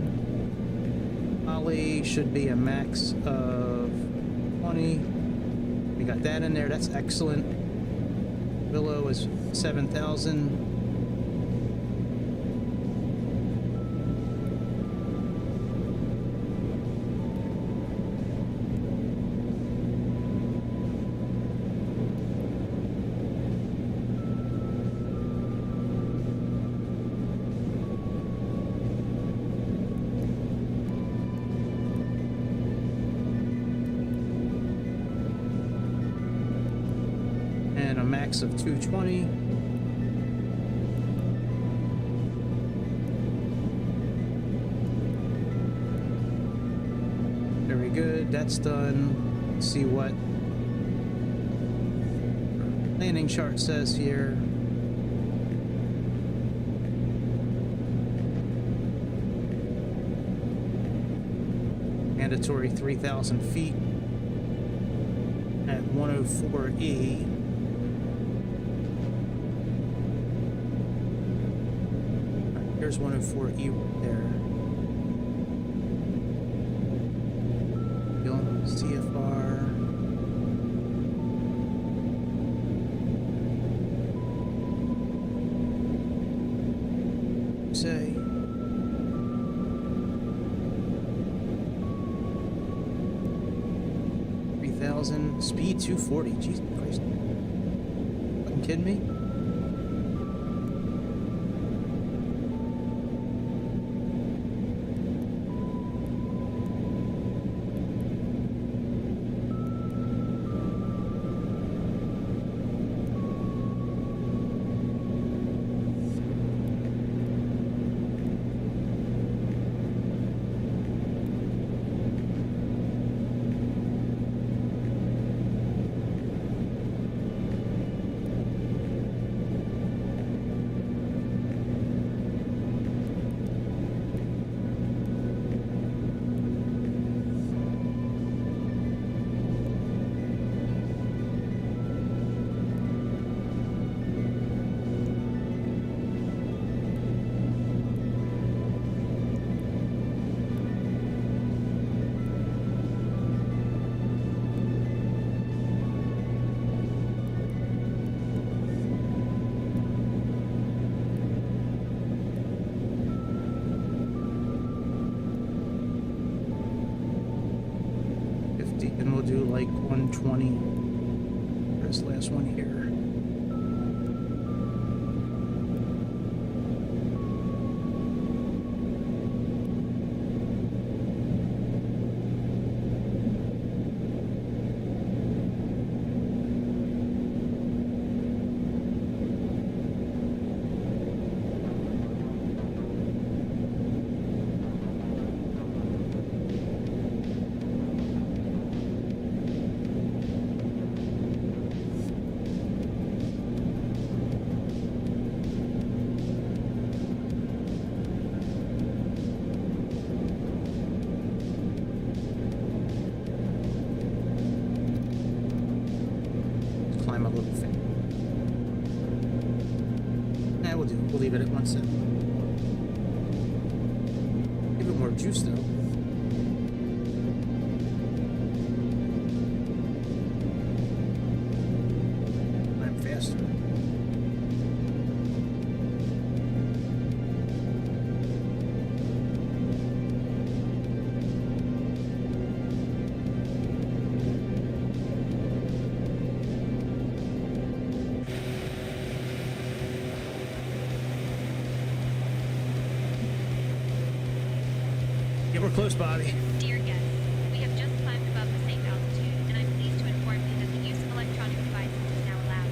Ollie should be a max of 20. We got that in there. That's excellent. Willow is 7,000. Of 220. Very good. That's done. Let's see what landing chart says here. Mandatory 3,000 feet at 104E. There's 104E right there. Going CFR. Say. 3,000. Speed 240. Jesus Christ. Fucking kidding me? And we'll do like 120 for this last one here. Climb a little bit. Yeah, we'll do. We'll leave it at 170. Give it more juice though. Climb faster. Yeah, we're close, Bobby. Dear guests, we have just climbed above the safe altitude, and I'm pleased to inform you that the use of electronic devices is now allowed.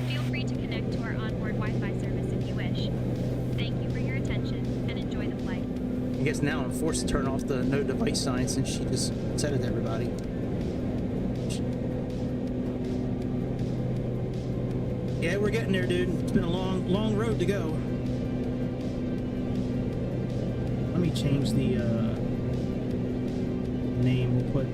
Feel free to connect to our onboard Wi-Fi service if you wish. Thank you for your attention, and enjoy the flight. I guess now I'm forced to turn off the no device sign since she just said it to everybody. Yeah, we're getting there, dude. It's been a long, long road to go. Let me change the name. We'll put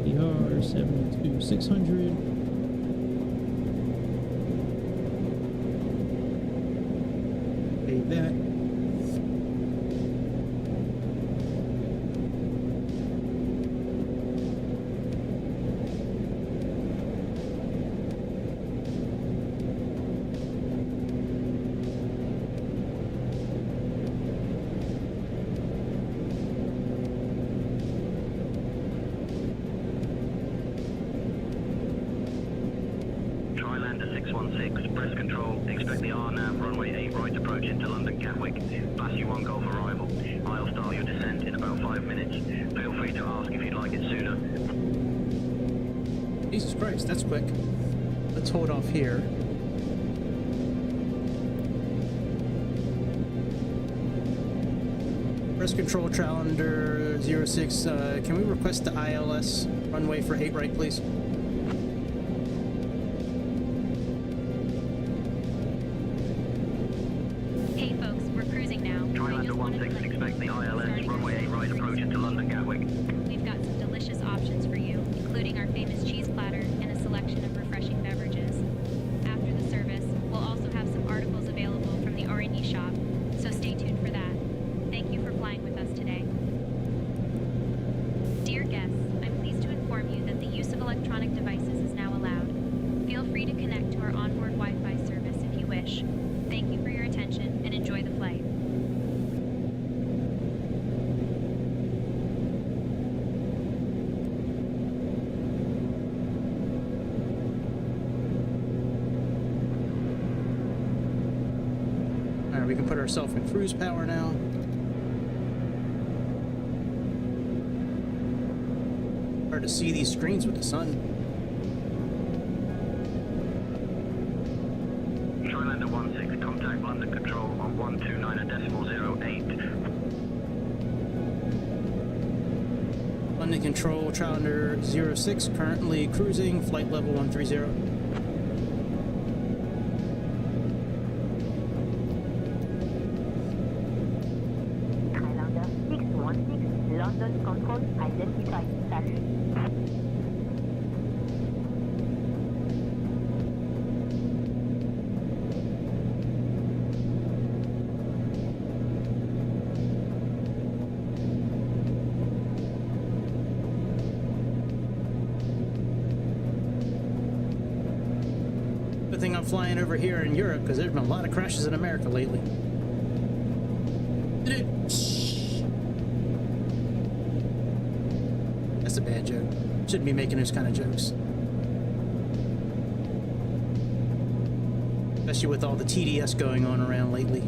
AUR606. Save that. Press control, expect the RNAV runway 8 right approach into London Gatwick. Pass you 1 Golf arrival. I'll start your descent in about 5 minutes. Feel free to ask if you'd like it sooner. Jesus Christ, that's quick. Let's hold off here. Press control, Challenger 06. Can we request the ILS runway for 8 right, please? Hey folks, we're cruising now. Tryliner 16, expect the ILS runway 8 right approach into London Gatwick. We've got some delicious options for you, including our famous cheese platter and a selection of refreshing beverages. After the service, we'll also have some articles available from the R&D shop, so stay tuned for that. Thank you for flying with us today. Dear guests, I'm pleased to inform you that the use of electronic devices is now allowed. Feel free to connect to our onboard Wi-Fi service if you wish. Thank you for your attention and enjoy the flight. Alright, we can put ourselves in cruise power now. Hard to see these screens with the sun. Tryliner 16, contact London Control on 129.08. London Control, Challenger 06, currently cruising, flight level 130. Highlander 616, London Control, identified. Salut. Good thing I'm flying over here in Europe because there's been a lot of crashes in America lately. That's a bad joke. Shouldn't be making those kind of jokes. Especially with all the TDS going on around lately.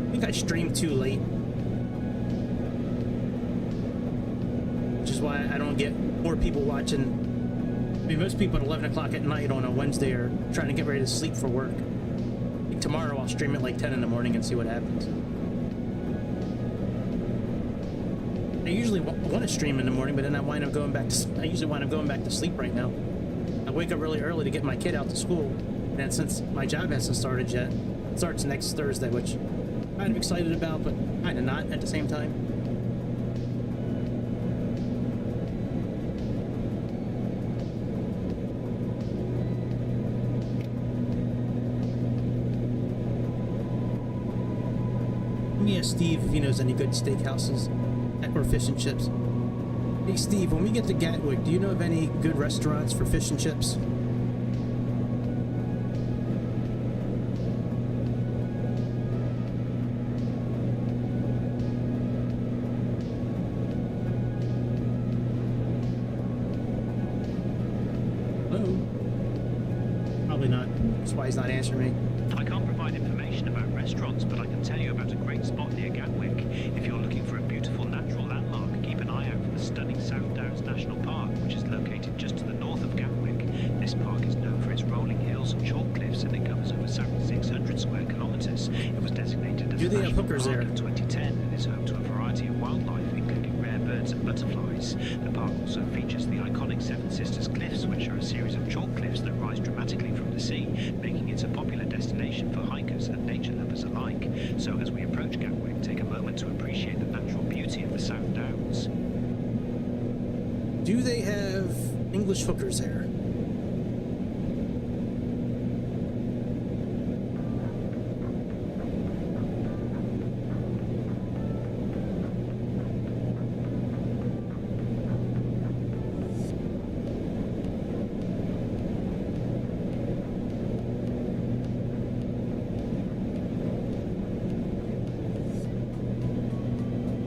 I think I streamed too late. Which is why I don't get more people watching. I mean, most people at 11 o'clock at night on a Wednesday are trying to get ready to sleep for work. Like tomorrow I'll stream at like 10 in the morning and see what happens. I usually want to stream in the morning, but then I wind up going back to, I usually wind up going back to sleep right now. I wake up really early to get my kid out to school, and since my job hasn't started yet, it starts next Thursday, which I'm kind of excited about, but kind of not at the same time. Let me ask Steve if he knows any good steakhouses or fish and chips. Hey Steve, when we get to Gatwick, do you know of any good restaurants for fish and chips? Hello? Probably not. That's why he's not answering me. I can't provide information about restaurants, but I can tell you about a great spot near Gatwick. If you're looking for a beautiful natural landmark, keep an eye out for the stunning South Downs National Park, which is located just to the north of Gatwick. This park is known for its rolling hills and chalk cliffs, and it covers over 600 square kilometres. It was designated as Do a they have national hookers park there? in 2010 and is home to a variety of wildlife, including rare birds and butterflies. The park also features the iconic Seven Sisters Cliffs, which are a series of chalk cliffs that rise dramatically from the sea, making it a popular destination for hikers and nature lovers alike. So as we approach Gatwick, take a moment to appreciate the natural beauty of the South Downs. Do they have English hookers there?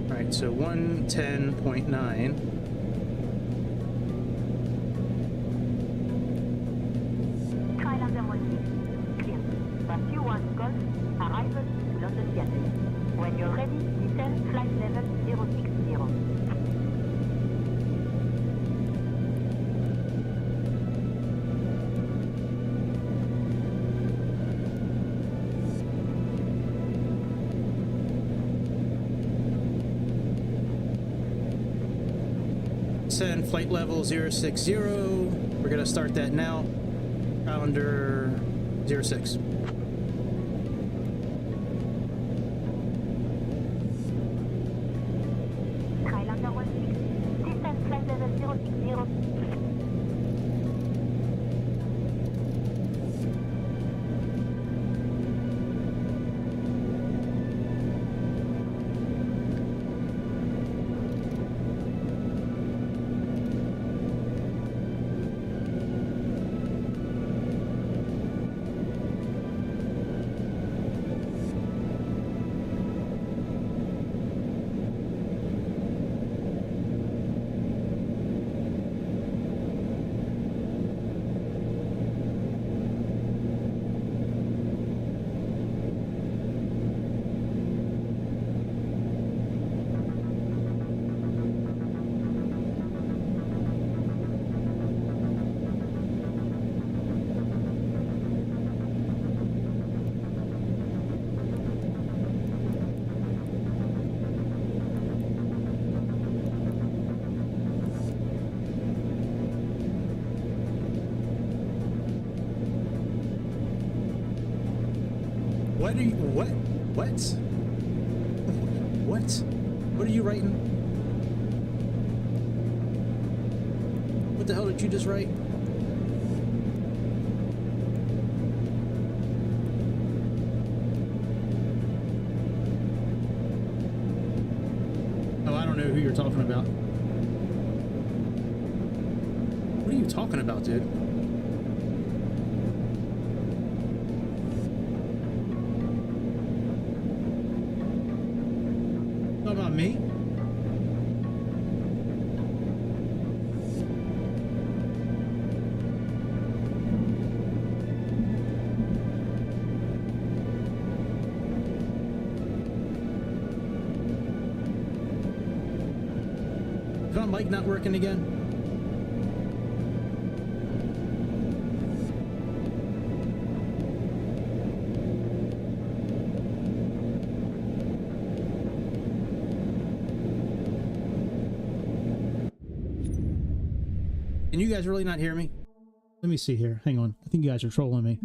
Alright, so 110.9. Highlander 16, clear. Pursuit 1 Golf, arrival to London Gatwick. When you're ready, descend flight level 06. send flight level 060. We're gonna start that now. Calendar 06. Highlander 16, descend flight level 060. What are you, what? What are you writing? What the hell did you just write? Oh, I don't know who you're talking about. What are you talking about, dude? About me? Is my mic not working again? Can you guys really not hear me? Let me see here. Hang on. I think you guys are trolling me.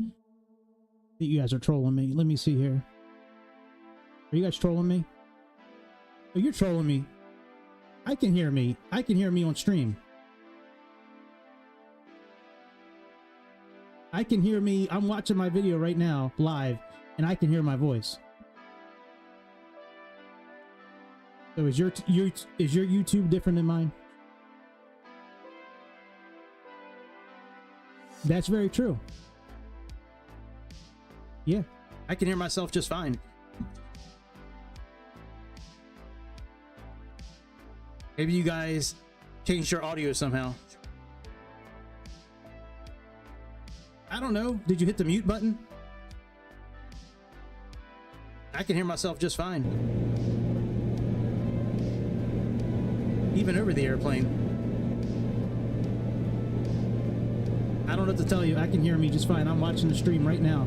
Let me see here. Are you guys trolling me? Oh, you're trolling me. I can hear me. I can hear me on stream. I can hear me. I'm watching my video right now live and I can hear my voice. So is your YouTube different than mine? That's very true. Yeah, I can hear myself just fine. Maybe you guys changed your audio somehow. I don't know. Did you hit the mute button? I can hear myself just fine. Even over the airplane. I don't know what to tell you. I can hear me just fine. I'm watching the stream right now.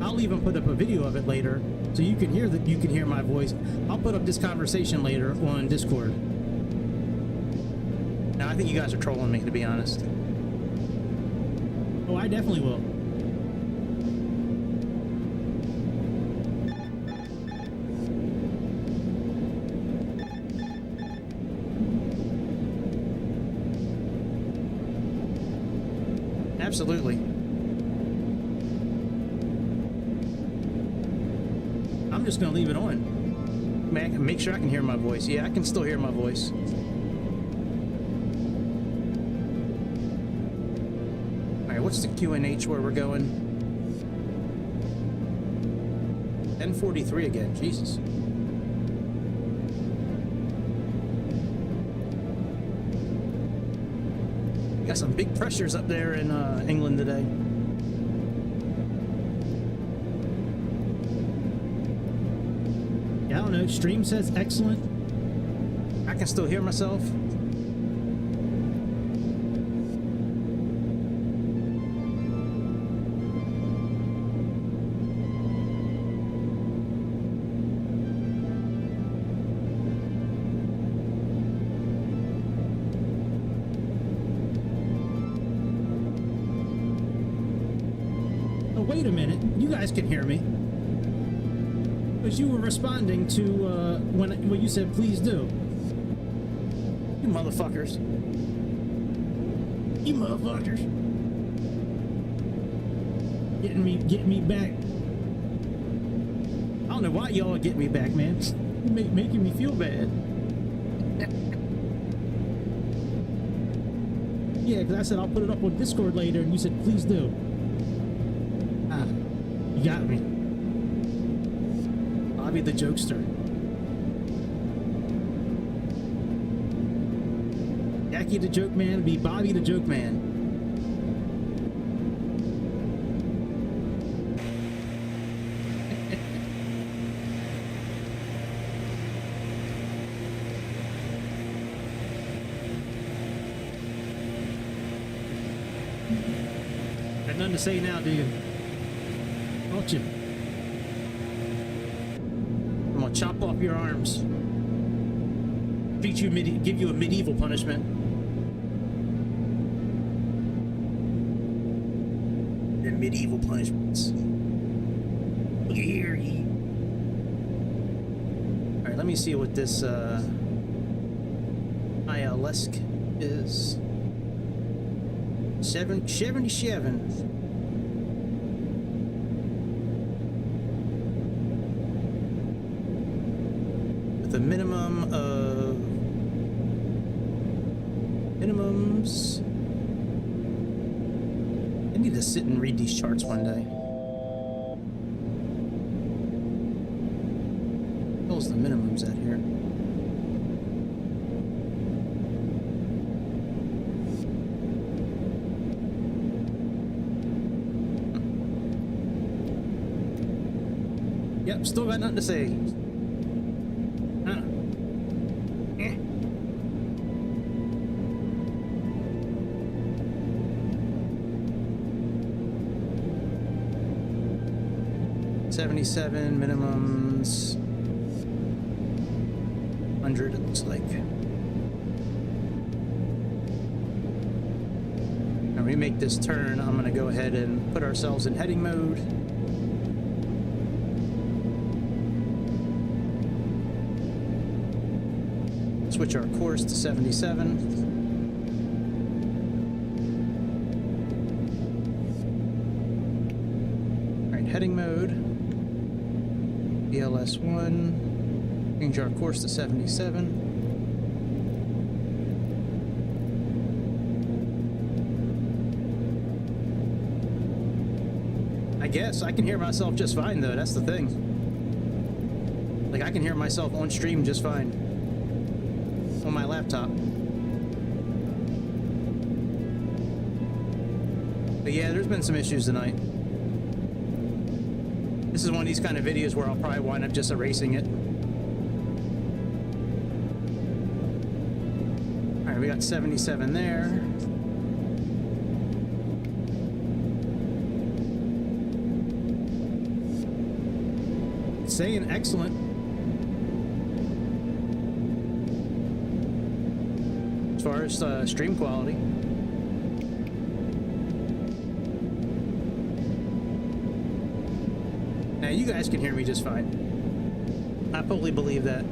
I'll even put up a video of it later so you can hear that. You can hear my voice. I'll put up this conversation later on Discord. Now I think you guys are trolling me, to be honest. Oh, I definitely will. Absolutely. I'm just gonna leave it on. Make sure I can hear my voice. Yeah, I can still hear my voice. Alright, what's the QNH where we're going? 1043 again, Jesus. Got some big pressures up there in England today. Yeah, I don't know. Stream says excellent. I can still hear myself. wait a minute. You guys can hear me. Because you were responding to when you said please do. You motherfuckers. You motherfuckers. Getting me back. I don't know why y'all are getting me back, man. Making me feel bad. Yeah, because I said I'll put it up on Discord later, and you said please do. Ah, you got me. Bobby the Jokester. Jackie the Joke Man be Bobby the Joke Man. Got nothing to say now, do you? Don't you? I'm gonna chop off your arms. Treat you give you a medieval punishment. The medieval punishments. Look at here, ye. Alright, let me see what this ILSC is. 77. With a minimum of minimums. I need to sit and read these charts one day. What the minimums at here? Yep, still got nothing to say. Eh. 77 minimums. 100 it looks like. When we make this turn, I'm gonna go ahead and put ourselves in heading mode. Switch our course to 77. Alright, heading mode. ELS1. Change our course to 77. I guess I can hear myself just fine though, that's the thing. Like I can hear myself on stream just fine. On my laptop. But yeah, there's been some issues tonight. This is one of these kind of videos where I'll probably wind up just erasing it. Alright, we got 77 there. Saying excellent. As far as stream quality. Now you guys can hear me just fine. I fully believe that.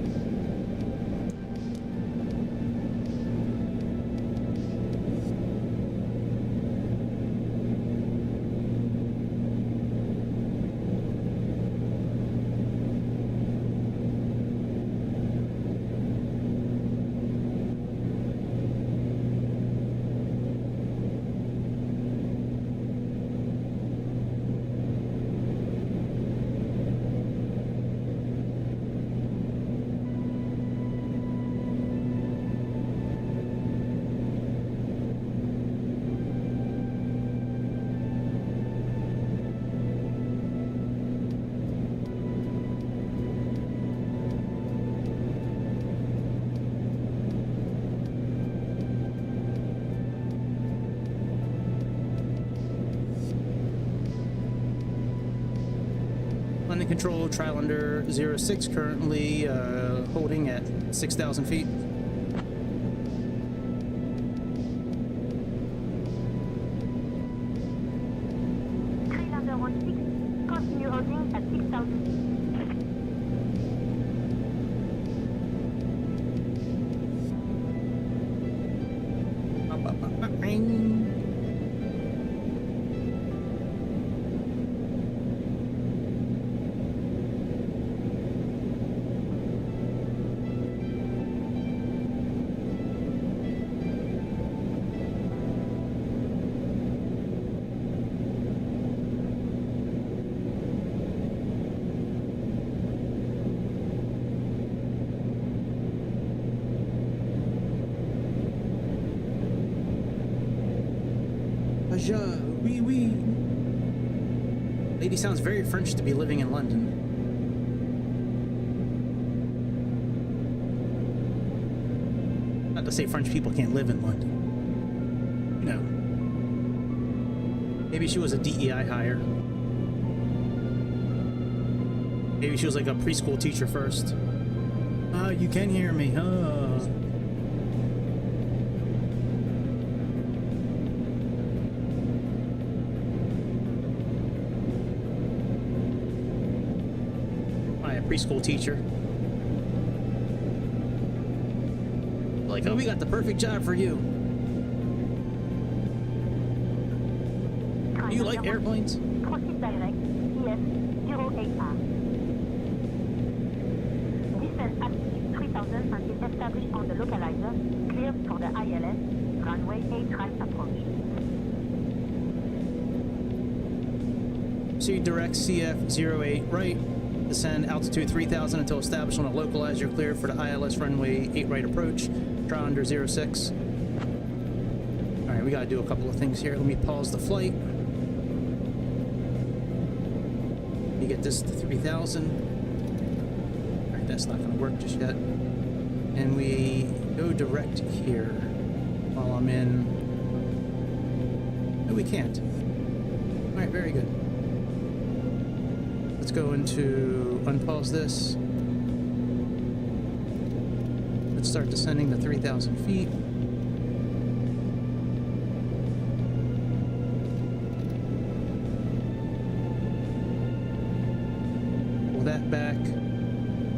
London Control, London 06 currently holding at 6,000 feet. London 16, Closing at 6,000. Oui, oui. Lady sounds very French to be living in London. Not to say French people can't live in London. You know. Maybe she was a DEI hire. Maybe she was like a preschool teacher first. Oh, you can hear me. Oh. Preschool teacher. Like, oh, we got the perfect job for you. Do you like airplanes? Proceed direct, EF08R. Descend at 3,000 until established on the localizer, cleared for the ILS, runway 8 right approach. Proceed direct CF08 right. Descend altitude 3,000 until established on a localizer, cleared for the ILS runway 8 right approach. Try under 06. Alright, we gotta do a couple of things here. Let me pause the flight. Let me get this to 3,000. Alright, that's not gonna work just yet. And we go direct here while I'm in. No, we can't. Alright, very good. Let's go into unpause this. Let's start descending to 3,000 feet. Pull that back.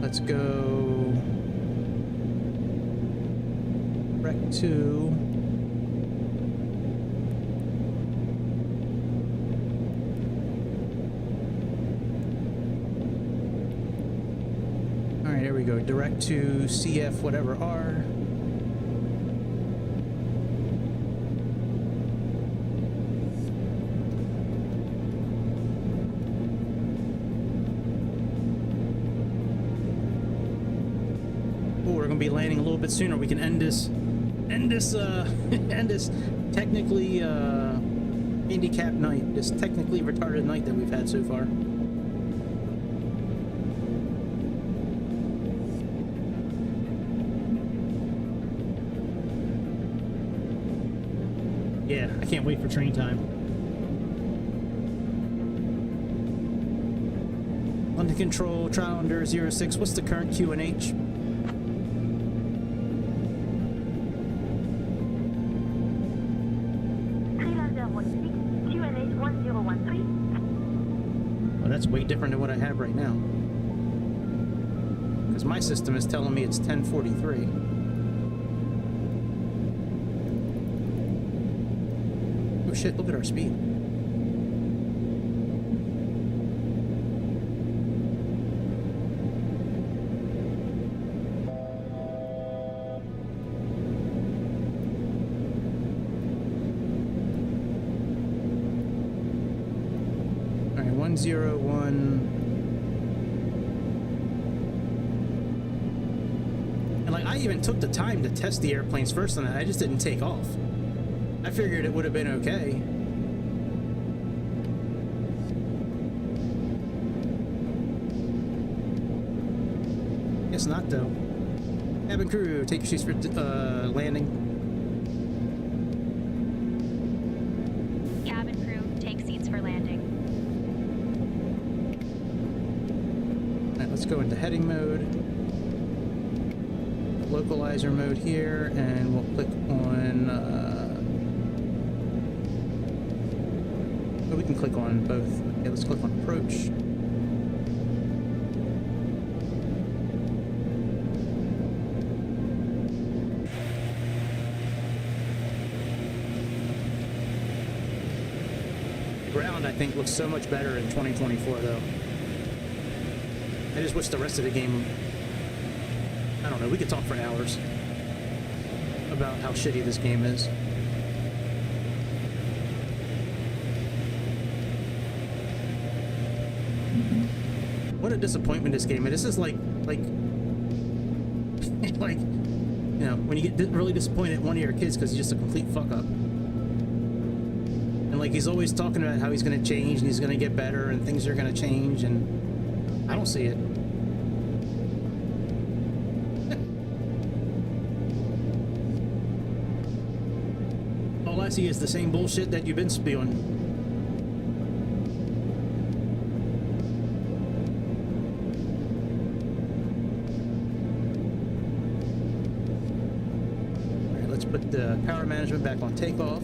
Let's go direct to there we go. Direct to CF whatever R. Oh, we're gonna be landing a little bit sooner. We can end this end this technically handicapped night, this technically retarded night that we've had so far. Yeah, I can't wait for train time. London Control, trial under 06. What's the current QNH? Well, that's way different than what I have right now. Because my system is telling me it's 1043. Oh shit, look at our speed. Alright, 101. And like, I even took the time to test the airplanes first, and I just didn't take off. I figured it would have been okay. Guess not, though. Cabin crew, take your seats for landing. Cabin crew, take seats for landing. Alright, let's go into heading mode. Localizer mode here, and we'll click on we can click on both. Okay, let's click on approach. ground, I think, looks so much better in 2024, though. I just wish the rest of the game... I don't know, we could talk for hours about how shitty this game is. What a disappointment this game is. This is like, like, you know, when you get really disappointed at one of your kids because he's just a complete fuck up. And like, he's always talking about how he's going to change and he's going to get better and things are going to change, and I don't see it. All I see is the same bullshit that you've been spewing. Put the power management back on takeoff.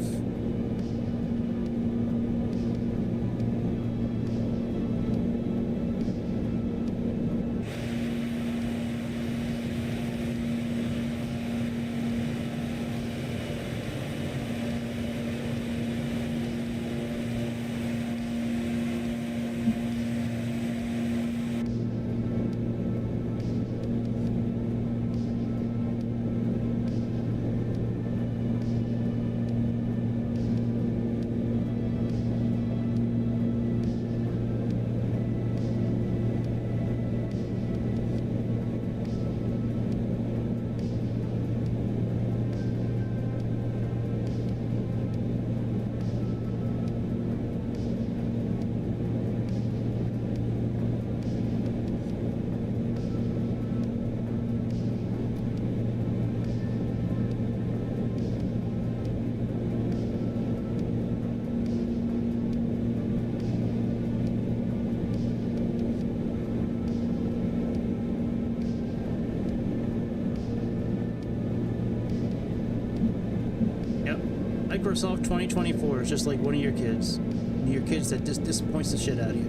Microsoft 2024 is just like one of your kids. One of your kids that just disappoints the shit out of you.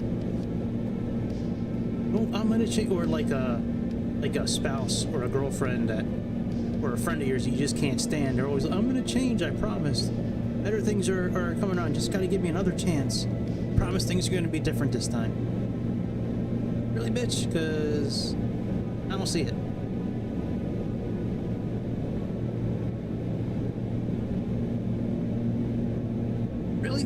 Oh, I'm gonna change, or like a spouse or a girlfriend that, or a friend of yours you just can't stand. They're always, I'm gonna change, I promise. Better things are coming on. Just gotta give me another chance. Promise things are gonna be different this time. Really, bitch? Because I don't see it.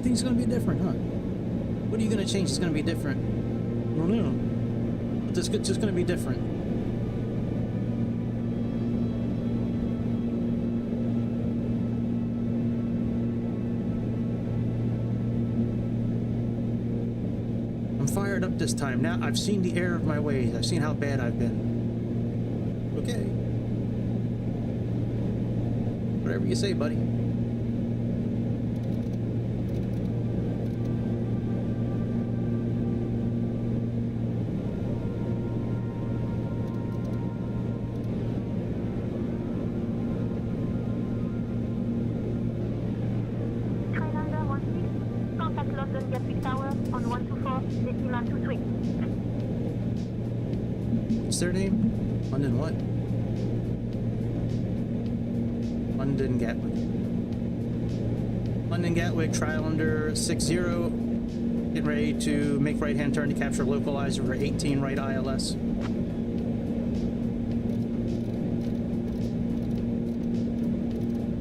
Things are going to be different, huh? What are you going to change? It's going to be different. I don't know. It's just going to be different. I'm fired up this time. Now I've seen the error of my ways. I've seen how bad I've been. Okay. Whatever you say, buddy. London Gatwick Tower on 124, decimal 23. What's their name? London what? London Gatwick. London Gatwick, Trilander 60. Getting ready to make right-hand turn to capture localizer for 18 right ILS.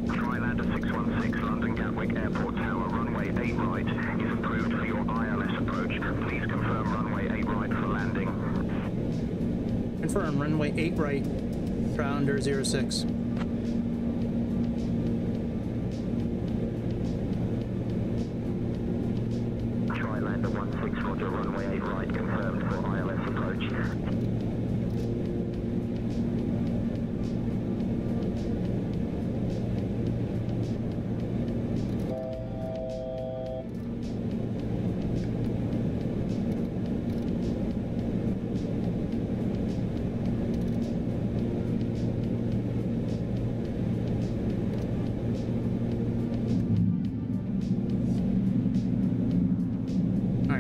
Trilander 616, London Gatwick Airport Tower, runway 8 right is approved for your ILS approach. Please confirm runway 8 right for landing. Confirm runway 8 right, Trilander 06. Trilander 16, roger, runway 8 right, confirmed for ILS approach.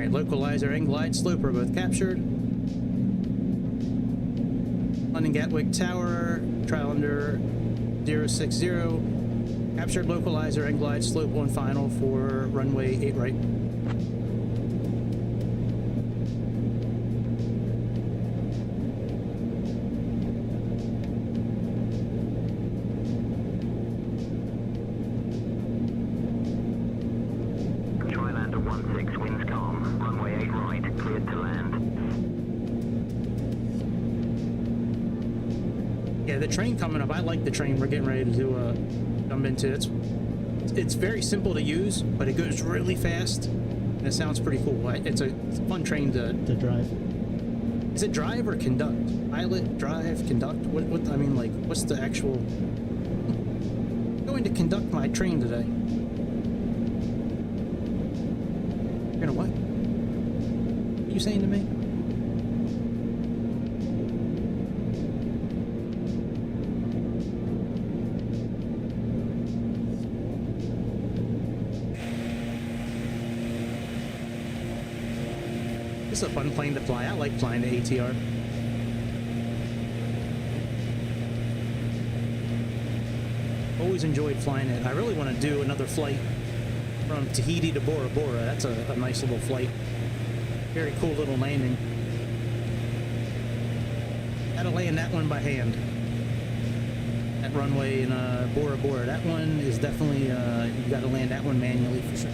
Localizer and glide slope are both captured. London Gatwick Tower, Trilander 060. Captured localizer and glide slope on final for runway 8 right. 16, winds calm. Runway 8 right, cleared to land. Yeah, the train coming up. I like the train we're getting ready to jump into. It's very simple to use, but it goes really fast. And it sounds pretty cool. It's a fun train to drive. Is it drive or conduct? Pilot, drive, conduct? What I mean, like, what's the actual... I'm going to conduct my train today. You're gonna what? What are you saying to me? It's a fun plane to fly. I like flying the ATR. Always enjoyed flying it. I really want to do another flight from Tahiti to Bora Bora. That's a nice little flight. Very cool little landing. Gotta land that one by hand. That runway in Bora Bora. That one is definitely, you gotta land that one manually for sure.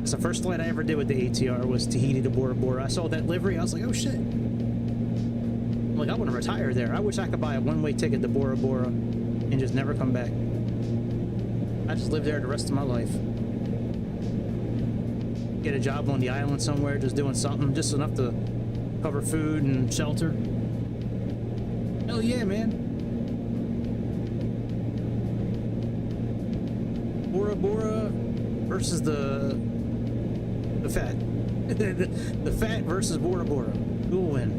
It's the first flight I ever did with the ATR was Tahiti to Bora Bora. I saw that livery, I was like, oh shit. I'm like, I want to retire there. I wish I could buy a one-way ticket to Bora Bora and just never come back. I just live there the rest of my life. Get a job on the island somewhere, just doing something, just enough to cover food and shelter. Hell yeah, man. Bora Bora versus the fat. The fat versus Bora Bora. Who will win?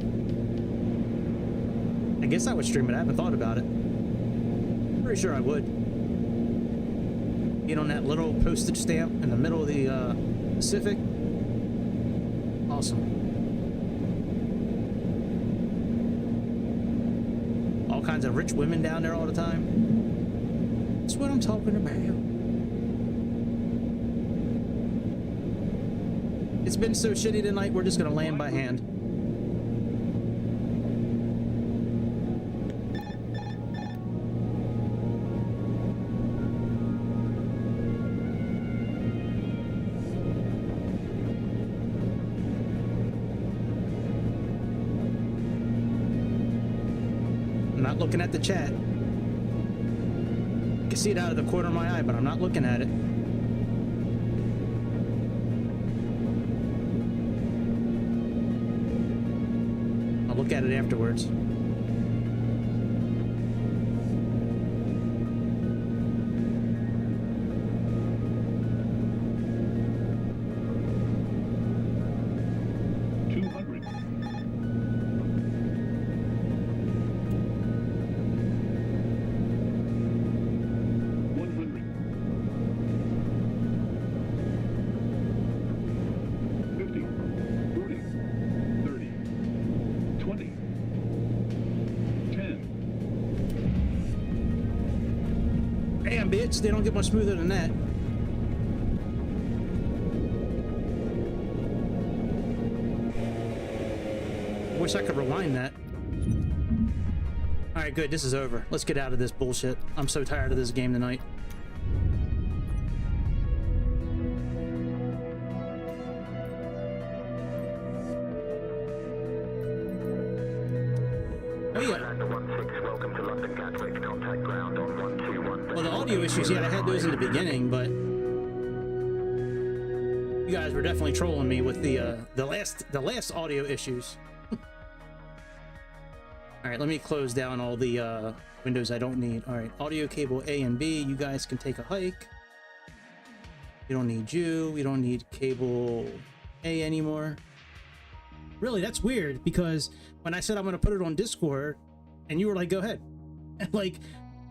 I guess I would stream it. I haven't thought about it. Pretty sure I would. Get on that little postage stamp in the middle of the Pacific. Awesome. All kinds of rich women down there all the time. That's what I'm talking about. It's been so shitty tonight, we're just gonna land by hand. I'm not looking at the chat. I can see it out of the corner of my eye, but I'm not looking at it. Look at it afterwards. They don't get much smoother than that. I wish I could rewind that. Alright, good. This is over. Let's get out of this bullshit. I'm so tired of this game tonight. Oh yeah. Welcome to London Gatwick. Contact ground on 121. Well, the audio issues, yeah, I had those in the beginning, but you guys were definitely trolling me with the last audio issues. All right, let me close down all the windows I don't need. All right, audio cable A and B. You guys can take a hike. We don't need you. We don't need cable A anymore. Really, that's weird because when I said I'm going to put it on Discord, and you were like, "Go ahead," like,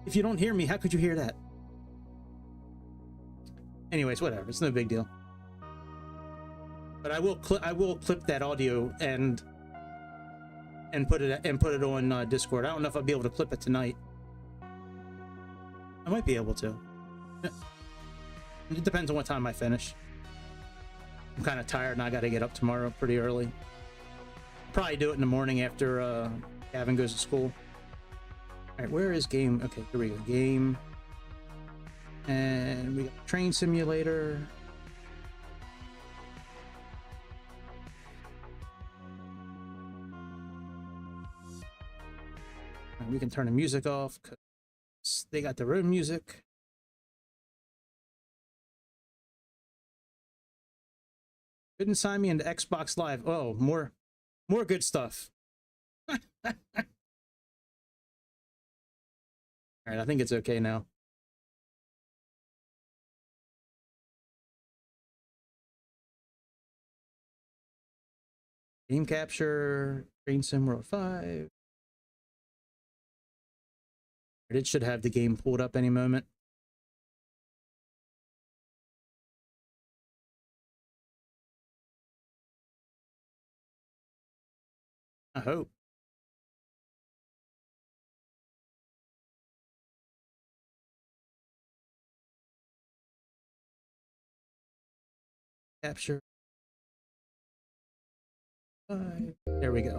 if you don't hear me, how could you hear that? Anyways, whatever. It's no big deal. But I will clip that audio and put it on Discord. I don't know if I'll be able to clip it tonight. I might be able to. It depends on what time I finish. I'm kind of tired and I got to get up tomorrow pretty early. Probably do it in the morning after Gavin goes to school. All right, where is game? Okay, here we go. Game. And we got train simulator. And we can turn the music off because they got their own music. Couldn't sign me into Xbox Live. Oh, more good stuff. All right, I think it's okay now. Game capture, Train Sim World 5. It should have the game pulled up any moment. I hope. Capture. There we go.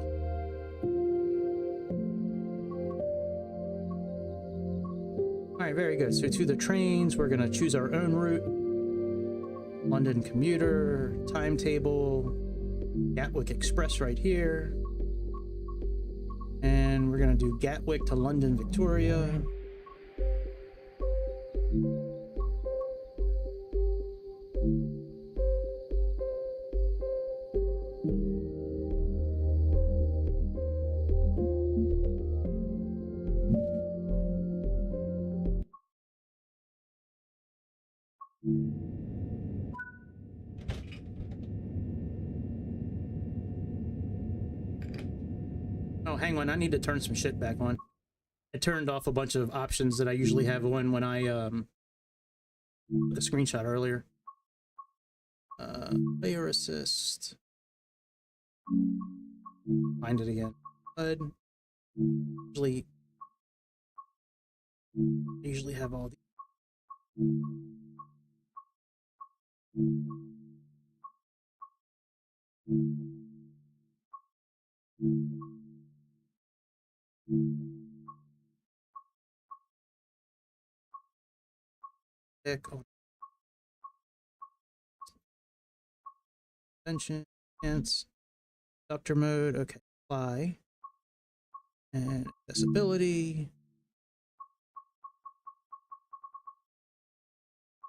All right, very good. So to the trains, we're gonna choose our own route. London Commuter, timetable, Gatwick Express right here. And we're gonna do Gatwick to London Victoria. Oh, hang on. I need to turn some shit back on. I turned off a bunch of options that I usually have on when I took a screenshot earlier. Layer assist. Find it again. But usually have all the suspension, conductor mode, okay, fly, and accessibility,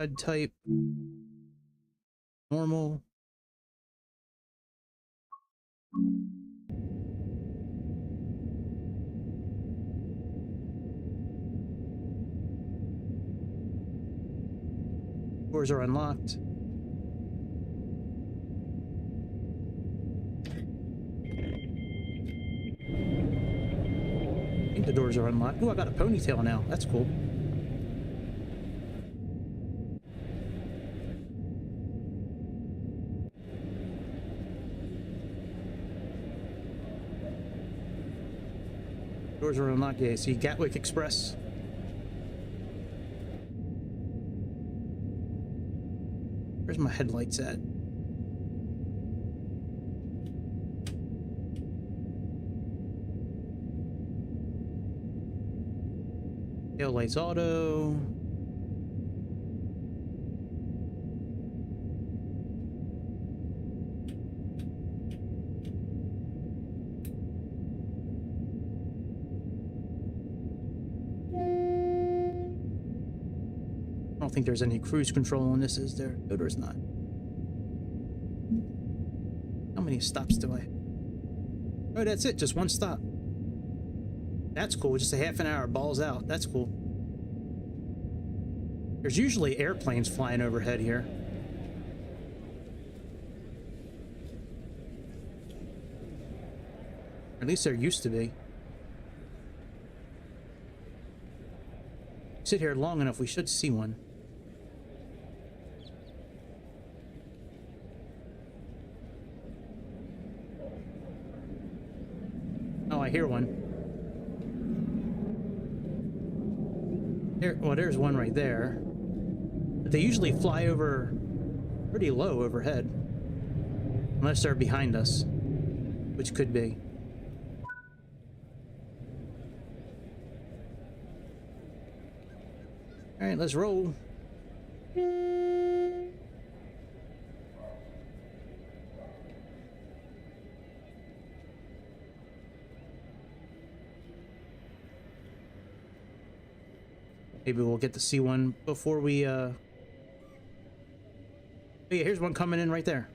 HUD type, normal. Doors are unlocked. I think the doors are unlocked. Oh, I got a ponytail now. That's cool. Doors are unlocked. Yeah, see Gatwick Express. Where's my headlights at? Tail lights auto. I don't think there's any cruise control on this, is there? No, there's not. How many stops do I? Oh, that's it. Just one stop. That's cool. Just a half an hour. Balls out. That's cool. There's usually airplanes flying overhead here. At least there used to be. Sit here long enough, we should see one. Oh, I hear one. There, well, there's one right there. But they usually fly over pretty low overhead. Unless they're behind us, which could be. All right, let's roll. Maybe we'll get to see one before we, oh yeah, here's one coming in right there.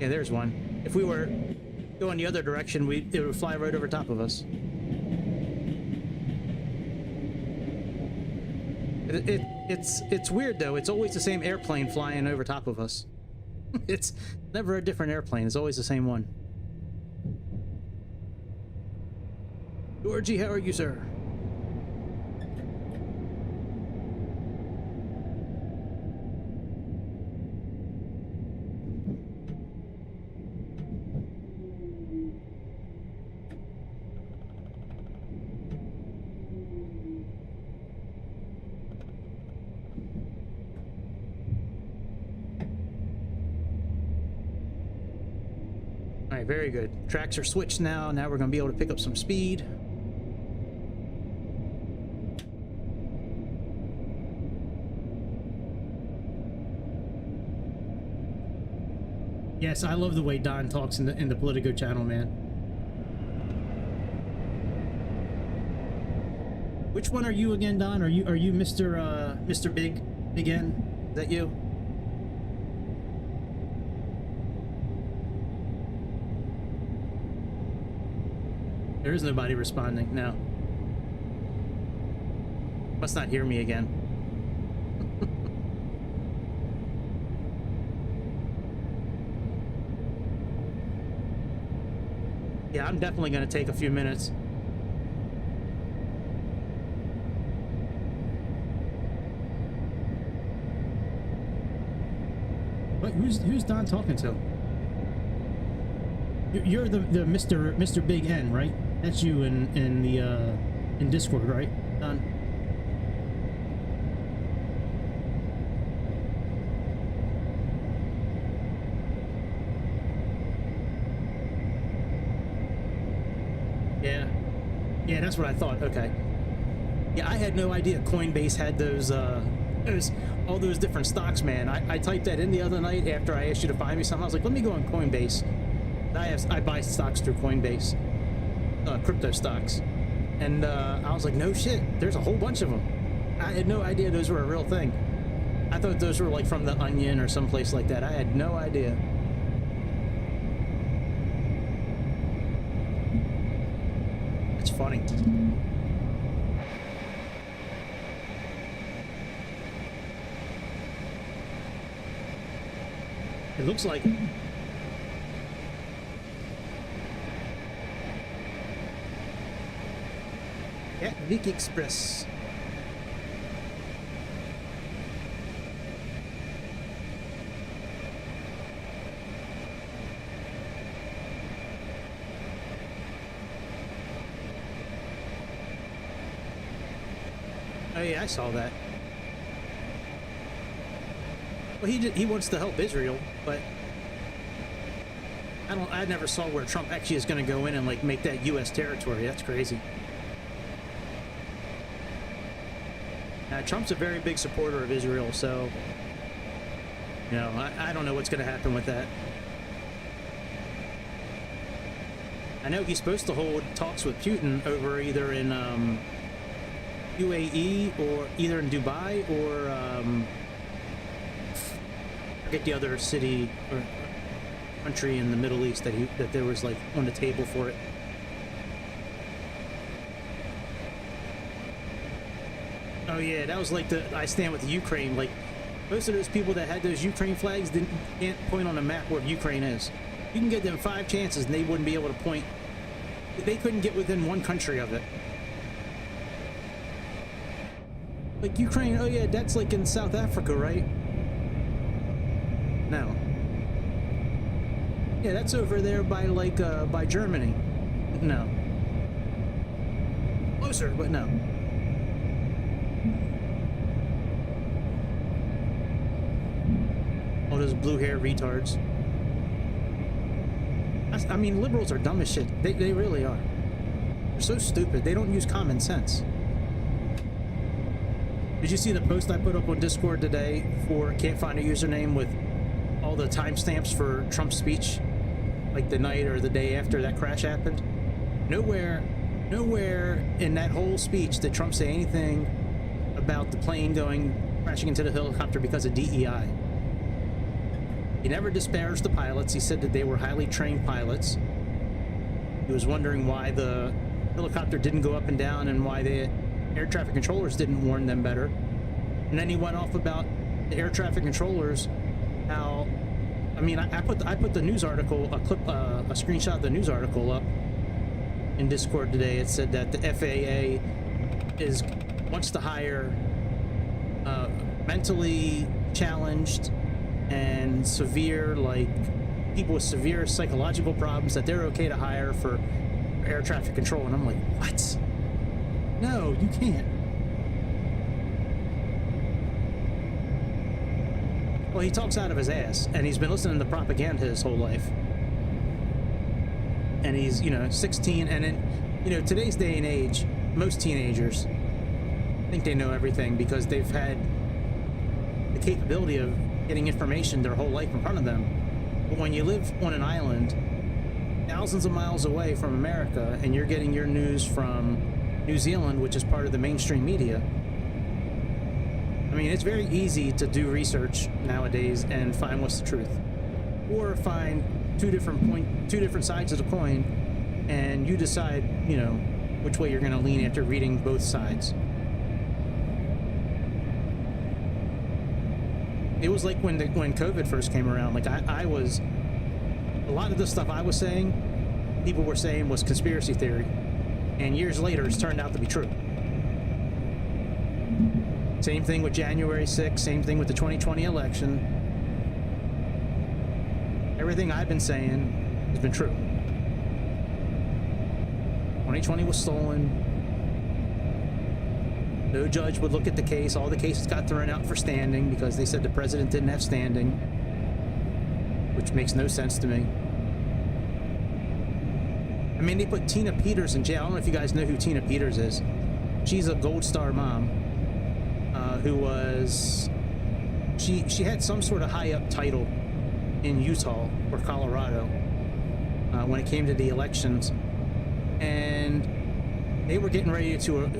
Yeah, there's one. If we were going the other direction, it would fly right over top of us. It's weird though. It's always the same airplane flying over top of us. It's never a different airplane. It's always the same one. Georgie, how are you, sir? All right, very good. Tracks are switched now. Now we're going to be able to pick up some speed. Yes, I love the way Don talks in the Politico channel, man. Which one are you again, Don? Are you Mr. Big again? Is that you? There is nobody responding. No. Must not hear me again. Yeah, I'm definitely going to take a few minutes. What? Who's Don talking to? You're the Mr. Big N, right? That's you in Discord, right, Don? Yeah, that's what I thought. Okay. Yeah, I had no idea Coinbase had those all those different stocks, man. I typed that in the other night after I asked you to find me something. I was like, let me go on Coinbase. I buy stocks through Coinbase, crypto stocks, and I was like, no shit, there's a whole bunch of them. I had no idea those were a real thing. I thought those were like from the Onion or someplace like that. I had no idea. It's funny. It looks like Gatwick Express. Oh yeah, I saw that. Well, he wants to help Israel, but I never saw where Trump actually is going to go in and like make that U.S. territory. That's crazy. Trump's a very big supporter of Israel, so you know, I don't know what's going to happen with that. I know he's supposed to hold talks with Putin over either in UAE or either in Dubai or I forget the other city or country in the Middle East that there was like on the table for it. Oh yeah, that was like I stand with the Ukraine. Like most of those people that had those Ukraine flags can't point on a map where Ukraine is. You can give them 5 chances and they wouldn't be able to point. They couldn't get within one country of it. Like Ukraine, oh yeah, that's like in South Africa, right? No. Yeah, that's over there by like by Germany. No. Closer, but no. All those blue hair retards. I mean, liberals are dumb as shit. They really are. They're so stupid. They don't use common sense. Did you see the post I put up on Discord today for can't find a username with all the timestamps for Trump's speech, like the night or the day after that crash happened? Nowhere in that whole speech did Trump say anything about the plane crashing into the helicopter because of DEI. He never disparaged the pilots. He said that they were highly trained pilots. He was wondering why the helicopter didn't go up and down and why the air traffic controllers didn't warn them better. And then he went off about the air traffic controllers, how, I mean, I put the news article, a screenshot of the news article up in Discord today. It said that the FAA wants to hire mentally challenged and severe, like people with severe psychological problems, that they're okay to hire for air traffic control. And I'm like, what? No, you can't. Well, he talks out of his ass, and he's been listening to propaganda his whole life. And he's, 16, and in, today's day and age, most teenagers think they know everything because they've had the capability of getting information their whole life in front of them. But when you live on an island thousands of miles away from America and you're getting your news from New Zealand, which is part of the mainstream media, I mean, it's very easy to do research nowadays and find what's the truth, or find two different sides of the coin, and you decide, which way you're going to lean after reading both sides. It was like when COVID first came around. Like I was, a lot of the stuff I was saying, people were saying was conspiracy theory, and years later it's turned out to be true. Same thing with January 6th, same thing with the 2020 election. Everything I've been saying has been true. 2020 was stolen. No judge would look at the case. All the cases got thrown out for standing because they said the president didn't have standing, which makes no sense to me. I mean, they put Tina Peters in jail. I don't know if you guys know who Tina Peters is. She's a Gold Star mom who was... She had some sort of high-up title in Utah or Colorado when it came to the elections. And they were getting ready to...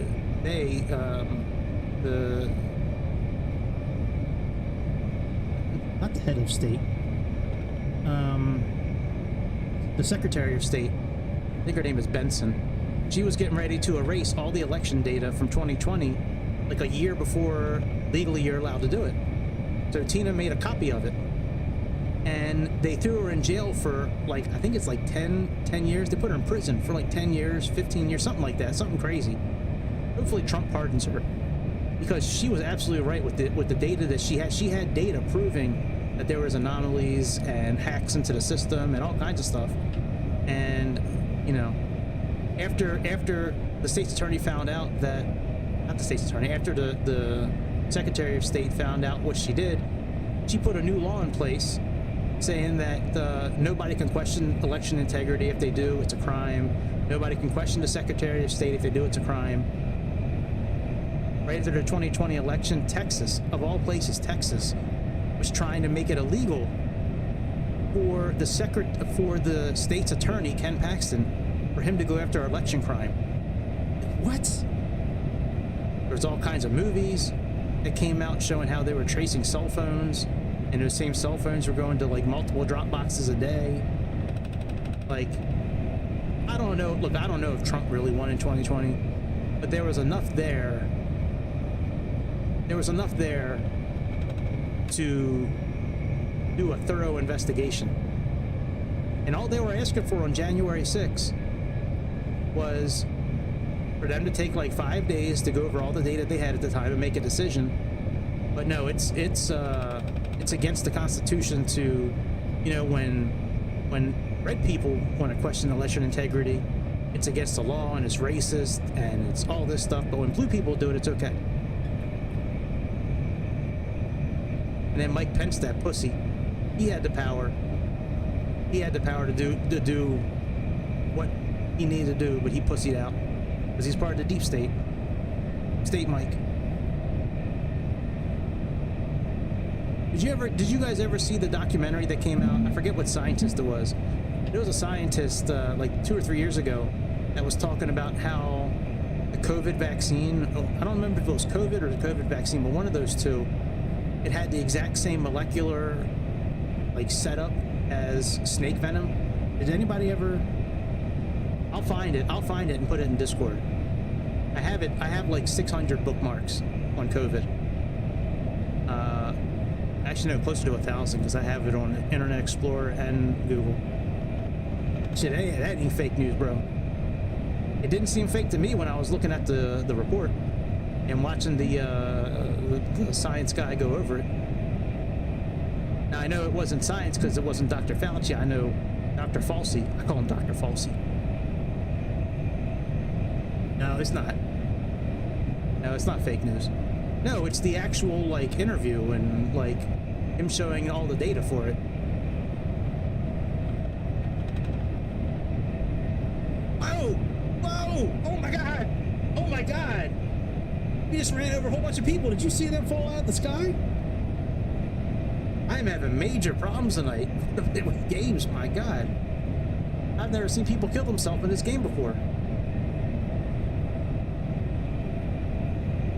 not the head of state, the Secretary of State, I think her name is Benson. She was getting ready to erase all the election data from 2020, like a year before legally you're allowed to do it. So Tina made a copy of it, and they threw her in jail for I think it's like 10 years. They put her in prison for like 10 years, 15 years, something like that, something crazy. Hopefully Trump pardons her, because she was absolutely right with the data that she had. She had data proving that there was anomalies and hacks into the system and all kinds of stuff. And after the state's attorney found out that, not the state's attorney, after the Secretary of State found out what she did, she put a new law in place saying that nobody can question election integrity. If they do, it's a crime. Nobody can question the Secretary of State. If they do, it's a crime. Right after the 2020 election, Texas, of all places, Texas, was trying to make it illegal for the state's attorney, Ken Paxton, for him to go after election crime. What? There's all kinds of movies that came out showing how they were tracing cell phones, and those same cell phones were going to multiple drop boxes a day. I don't know. Look, I don't know if Trump really won in 2020, but there was enough there. There was enough there to do a thorough investigation. And all they were asking for on January 6th was for them to take 5 days to go over all the data they had at the time and make a decision. But no, it's against the Constitution to, when red people want to question election integrity, it's against the law and it's racist and it's all this stuff. But when blue people do it, it's okay. And then Mike Pence, that pussy, he had the power he had the power to do what he needed to do, but he pussied out because he's part of the deep state. State Mike. Did you guys ever see the documentary that came out? I forget what scientist it was. There was a scientist like 2 or 3 years ago that was talking about how the COVID vaccine, I don't remember if it was COVID or the COVID vaccine, but one of those two, it had the exact same molecular like setup as snake venom. Did anybody ever? I'll find it and put it in Discord. I have like 600 bookmarks on COVID. Actually no, closer to 1,000 because I have it on Internet Explorer and Google. Shit, hey, that ain't fake news, bro. It didn't seem fake to me when I was looking at the report and watching the science guy go over it. Now I know it wasn't science because it wasn't Dr. Fauci. I know Dr. Falsey. I call him Dr. Falsey. No, it's not. No, it's not fake news. No, it's the actual like interview and like him showing all the data for it. Oh! Whoa! Oh my god! Oh my god! He just ran over a whole bunch of people. Did you see them fall out of the sky? I'm having major problems tonight with games, my god. I've never seen people kill themselves in this game before.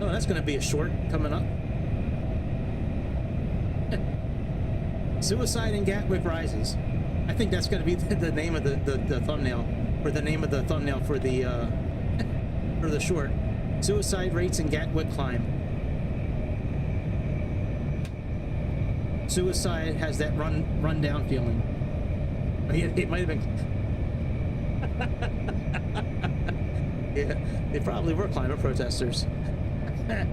Oh, that's going to be a short coming up. Suicide in Gatwick rises. I think that's going to be the name of the thumbnail, or the name of the thumbnail for the short. Suicide rates in Gatwick climb. Suicide has that run down feeling. It might have been. Yeah, they probably were climate protesters. I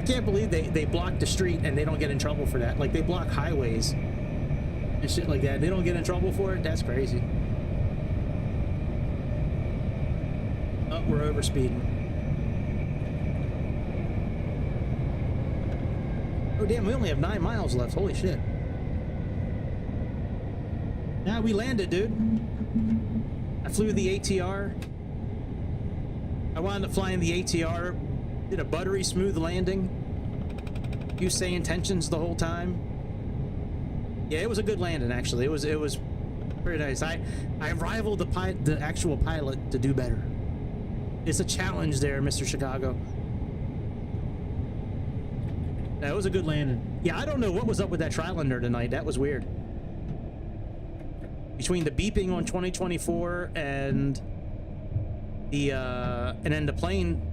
can't believe they block the street and they don't get in trouble for that. Like, they block highways and shit like that. They don't get in trouble for it? That's crazy. Oh, we're over speeding. Oh, damn, we only have 9 miles left. Holy shit. Now we landed, dude. I flew the ATR. I wound up flying the ATR. Did a buttery smooth landing. Used Sayintentions the whole time. Yeah, it was a good landing actually. It was pretty nice. I rivaled the actual pilot to do better. It's a challenge there, Mr. Chicago. That was a good landing. Yeah, I don't know what was up with that Trilender tonight. That was weird. Between the beeping on 2024 and then the plane.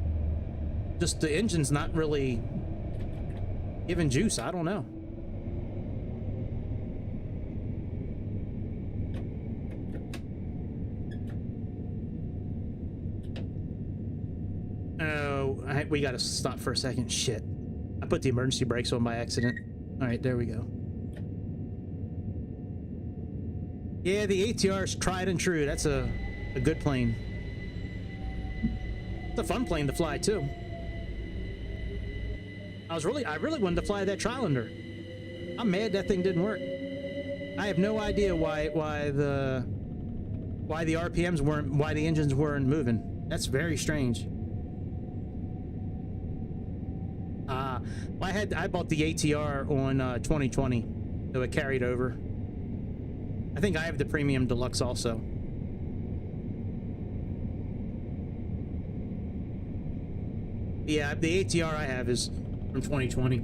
Just the engine's not really giving juice. I don't know. Oh, we gotta stop for a second. Shit. I put the emergency brakes on by accident. All right, there we go. Yeah, the ATR's tried and true. That's a good plane. It's a fun plane to fly too. I really wanted to fly that Trilender. I'm mad that thing didn't work. I have no idea why the RPMs weren't, why the engines weren't moving. That's very strange. I bought the ATR on 2020, so it carried over. I think I have the Premium Deluxe also. Yeah, the ATR I have is from 2020.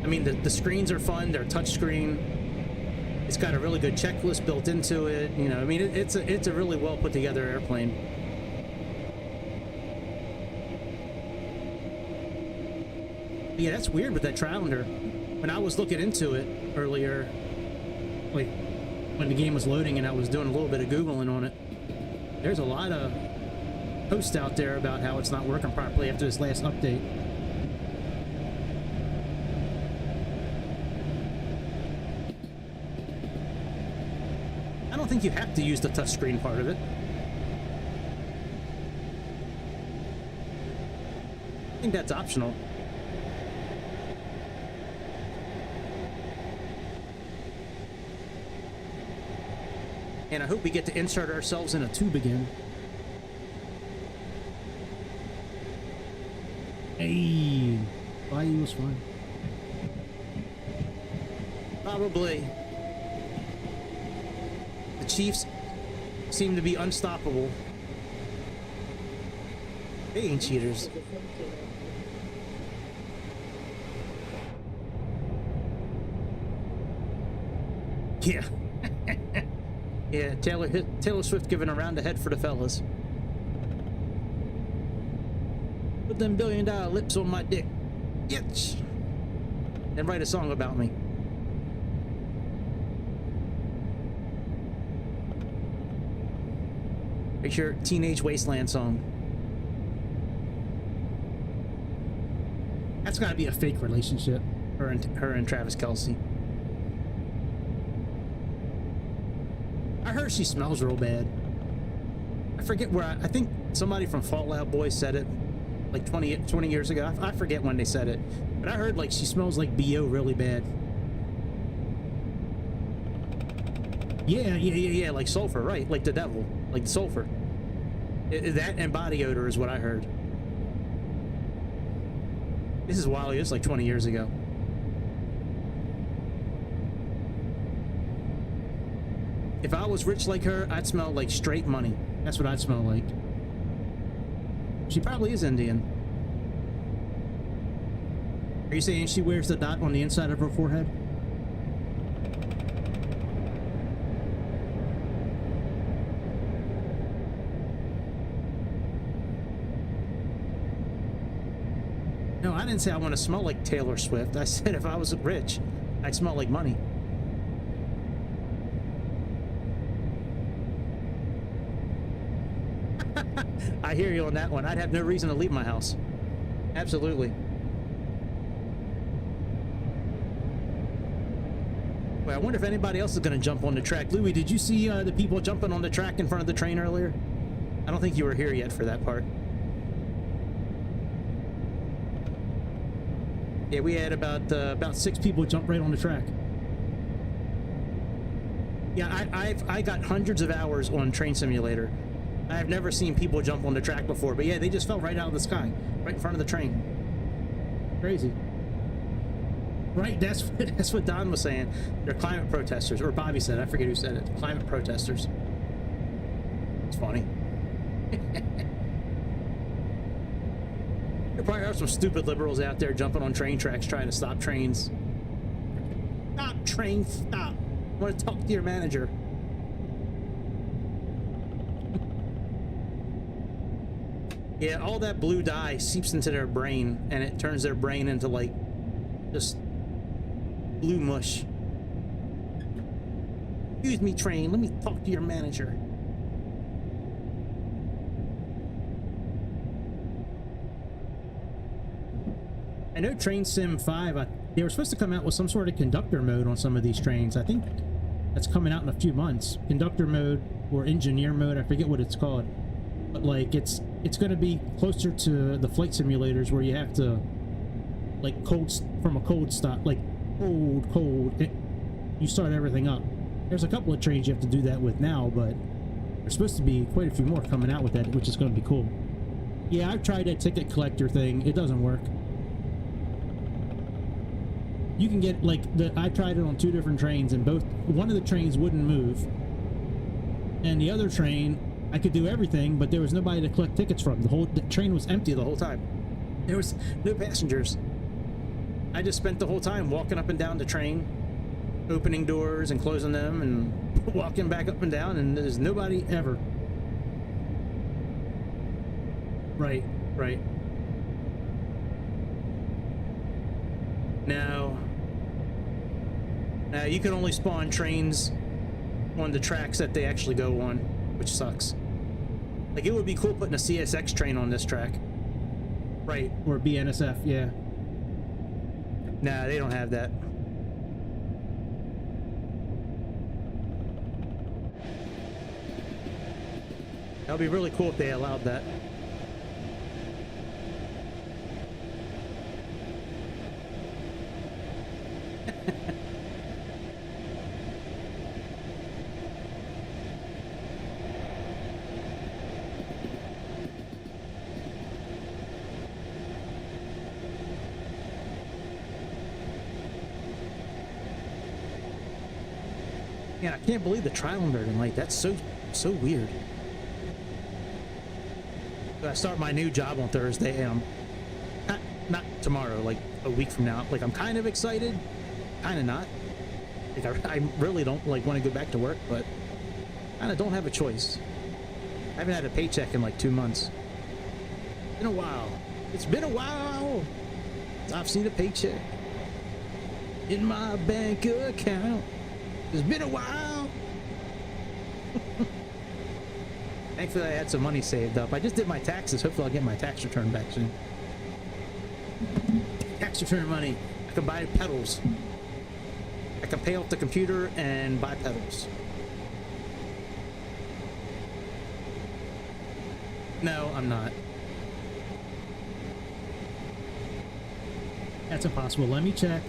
I mean, the screens are fun. They're touchscreen. It's got a really good checklist built into it. You know, I mean, it's a really well put together airplane. But yeah, that's weird with that Trilender. When I was looking into it earlier, like when the game was loading and I was doing a little bit of Googling on it, there's a lot of posts out there about how it's not working properly after this last update. I don't think you have to use the touchscreen part of it. I think that's optional. And I hope we get to insert ourselves in a tube again. Hey, Bayou was fine. Probably. The Chiefs seem to be unstoppable. They ain't cheaters. Yeah. Yeah, Taylor Swift giving a round ahead for the fellas. Put them $1 billion lips on my dick. Yes. And write a song about me. Make your Teenage Wasteland song. That's gotta be a fake relationship. Her and Travis Kelce. I heard she smells real bad. I forget where I think somebody from Fallout Boy said it like 20 years ago. I forget when they said it, but I heard like she smells like BO really bad. Yeah, like sulfur, right? Like the devil, like sulfur. That and body odor is what I heard. This is wild. It's like 20 years ago. If I was rich like her, I'd smell like straight money. That's what I'd smell like. She probably is Indian. Are you saying she wears the dot on the inside of her forehead? No, I didn't say I want to smell like Taylor Swift. I said if I was rich, I'd smell like money. I hear you on that one. I'd have no reason to leave my house. Absolutely. Well, I wonder if anybody else is going to jump on the track. Louis, did you see the people jumping on the track in front of the train earlier? I don't think you were here yet for that part. Yeah, we had about 6 people jump right on the track. Yeah, I got hundreds of hours on Train Simulator. I've never seen people jump on the track before, but yeah, they just fell right out of the sky, right in front of the train. Crazy. Right, that's what Don was saying. They're climate protesters, or Bobby said. I forget who said it. Climate protesters. It's funny. There probably are some stupid liberals out there jumping on train tracks trying to stop trains. Stop, train, stop. I want to talk to your manager. Yeah, all that blue dye seeps into their brain, and it turns their brain into, like, just blue mush. Excuse me, train. Let me talk to your manager. I know Train Sim 5, they were supposed to come out with some sort of conductor mode on some of these trains. I think that's coming out in a few months. Conductor mode or engineer mode, I forget what it's called. But like it's going to be closer to the flight simulators where you have to like from a cold stop, like cold, you start everything up. There's a couple of trains you have to do that with now, but there's supposed to be quite a few more coming out with that, which is going to be cool. Yeah, I've tried that ticket collector thing. It doesn't work. You can get like I tried it on 2 different trains, and one of the trains wouldn't move, and the other train I could do everything, but there was nobody to collect tickets from. The train was empty the whole time. There was no passengers. I just spent the whole time walking up and down the train, opening doors and closing them, and walking back up and down, and there's nobody ever. Right. Now you can only spawn trains on the tracks that they actually go on, which sucks. Like, it would be cool putting a CSX train on this track. Right, or BNSF, yeah. Nah, they don't have that. That would be really cool if they allowed that. Man, I can't believe the trial Northern Light. That's so weird. So I start my new job on Thursday, and I'm not tomorrow, like a week from now. Like, I'm kind of excited, kind of not. Like, I really don't like want to go back to work, but kind of don't have a choice. I haven't had a paycheck in like 2 months. Been a while. It's been a while. I've seen a paycheck in my bank account. It's been a while. Thankfully, I had some money saved up. I just did my taxes. Hopefully, I'll get my tax return back soon. Tax return money. I can buy pedals. I can pay off the computer and buy pedals. No, I'm not. That's impossible. Let me check.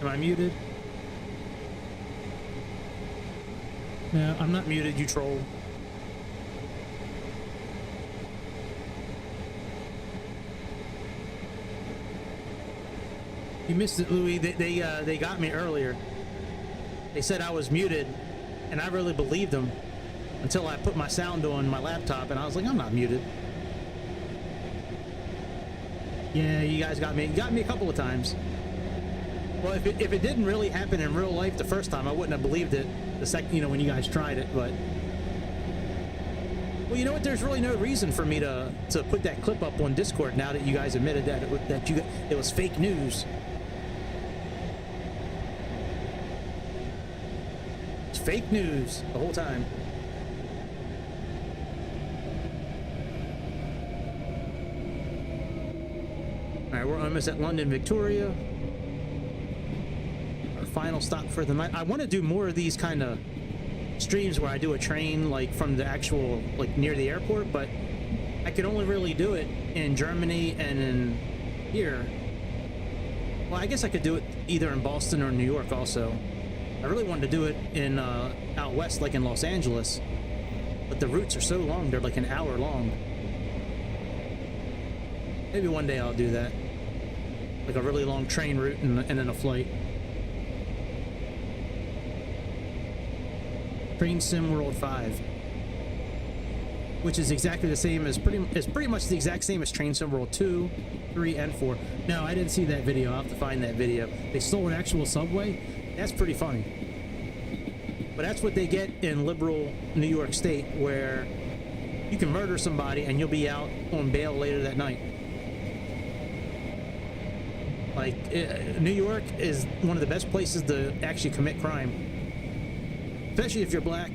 Am I muted? No, I'm not muted, you troll. You missed it, Louis. They got me earlier. They said I was muted, and I really believed them until I put my sound on my laptop, and I was like, I'm not muted. Yeah, you guys got me. You got me a couple of times. Well, if it didn't really happen in real life the first time, I wouldn't have believed it the second, you know, when you guys tried it. But well, you know what? There's really no reason for me to put that clip up on Discord now that you guys admitted that it was fake news. It's fake news the whole time. All right, we're almost at London Victoria. Final stop for the night. I want to do more of these kind of streams where I do a train like from the actual like near the airport, but I could only really do it in Germany and in here. Well, I guess I could do it either in Boston or New York also. I really wanted to do it in out west, like in Los Angeles, but the routes are so long. They're like an hour long. Maybe one day I'll do that, like a really long train route and then a flight. Train Sim World 5, which is exactly the same as pretty much the exact same as Train Sim World 2, 3, and 4. No, I didn't see that video. I'll have to find that video. They stole an actual subway. That's pretty funny. But that's what they get in liberal New York State, where you can murder somebody and you'll be out on bail later that night. Like, New York is one of the best places to actually commit crime. Especially if you're black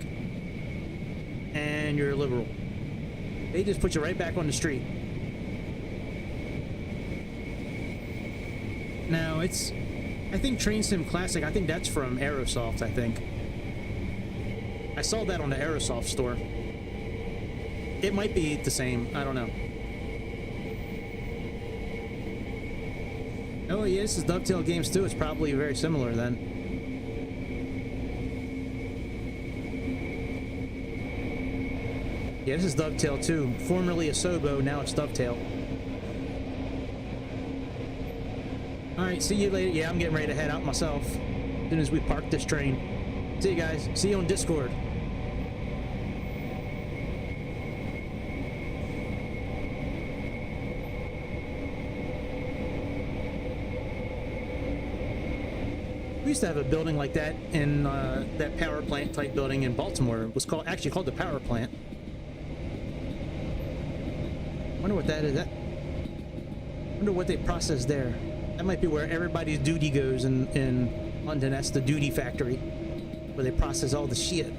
and you're liberal. They just put you right back on the street. Now, I think Train Sim Classic, I think that's from Aerosoft, I think. I saw that on the Aerosoft store. It might be the same, I don't know. Oh yeah, this is Dovetail Games too. It's probably very similar then. Yeah, this is Dovetail 2. Formerly Asobo, now it's Dovetail. Alright, see you later. Yeah, I'm getting ready to head out myself as soon as we park this train. See you guys. See you on Discord. We used to have a building like that in that power plant type building in Baltimore. It was actually called the power plant. Wonder what that is. Wonder what they process there. That might be where everybody's duty goes in London. That's the duty factory, where they process all the shit.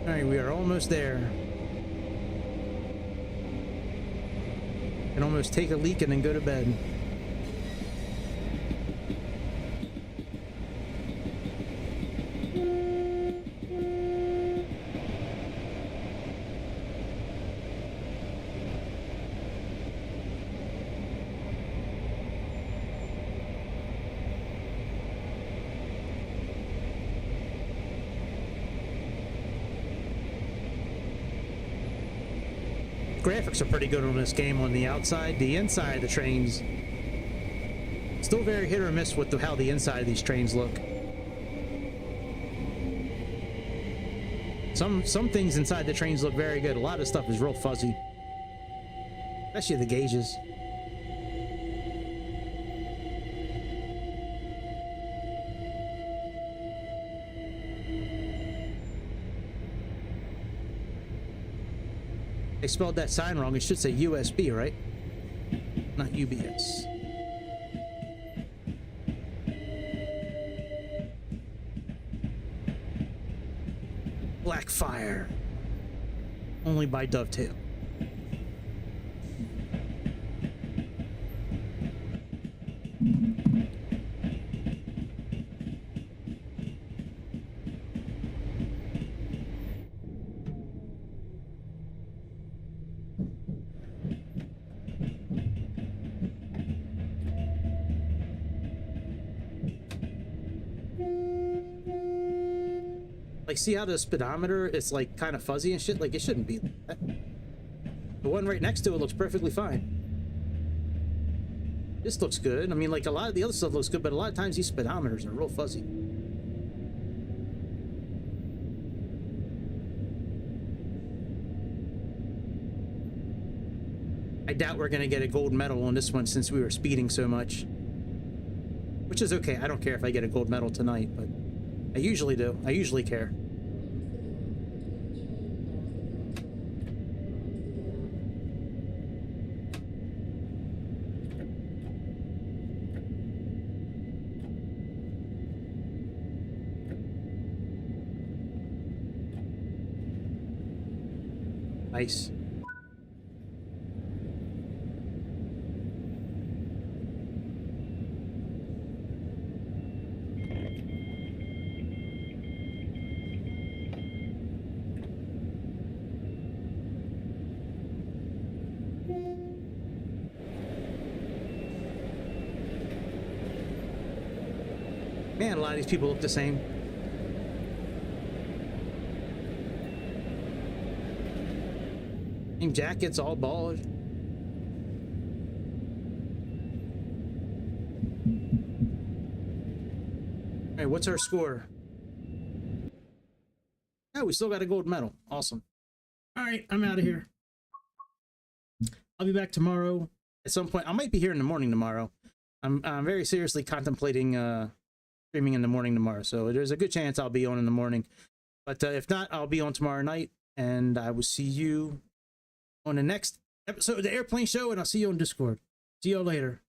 All right, we are almost there. Can almost take a leak and then go to bed. graphics are pretty good on this game on the outside. The inside of the trains, still very hit or miss with how the inside of these trains look. Some things inside the trains look very good. A lot of stuff is real fuzzy, especially the gauges. They spelled that sign wrong. It should say USB, right? Not UBS. Blackfire. Only by Dovetail. Like, see how the speedometer is like kind of fuzzy and shit? Like, it shouldn't be like that. The one right next to it looks perfectly fine. This looks good. I mean, like, a lot of the other stuff looks good, but a lot of times these speedometers are real fuzzy. I doubt we're gonna get a gold medal on this one since we were speeding so much. Which is okay. I don't care if I get a gold medal tonight, but I usually do. I usually care. Nice. Man, a lot of these people look the same. Same jackets, all bald. Hey, what's our score? Oh, we still got a gold medal. Awesome. All right, I'm out of here. I'll be back tomorrow at some point. I might be here in the morning tomorrow. I'm very seriously contemplating streaming in the morning tomorrow, so there's a good chance I'll be on in the morning. But if not, I'll be on tomorrow night, and I will see you on the next episode of the Airplane Show, and I'll see you on Discord. See you all later.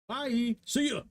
Bye. See ya.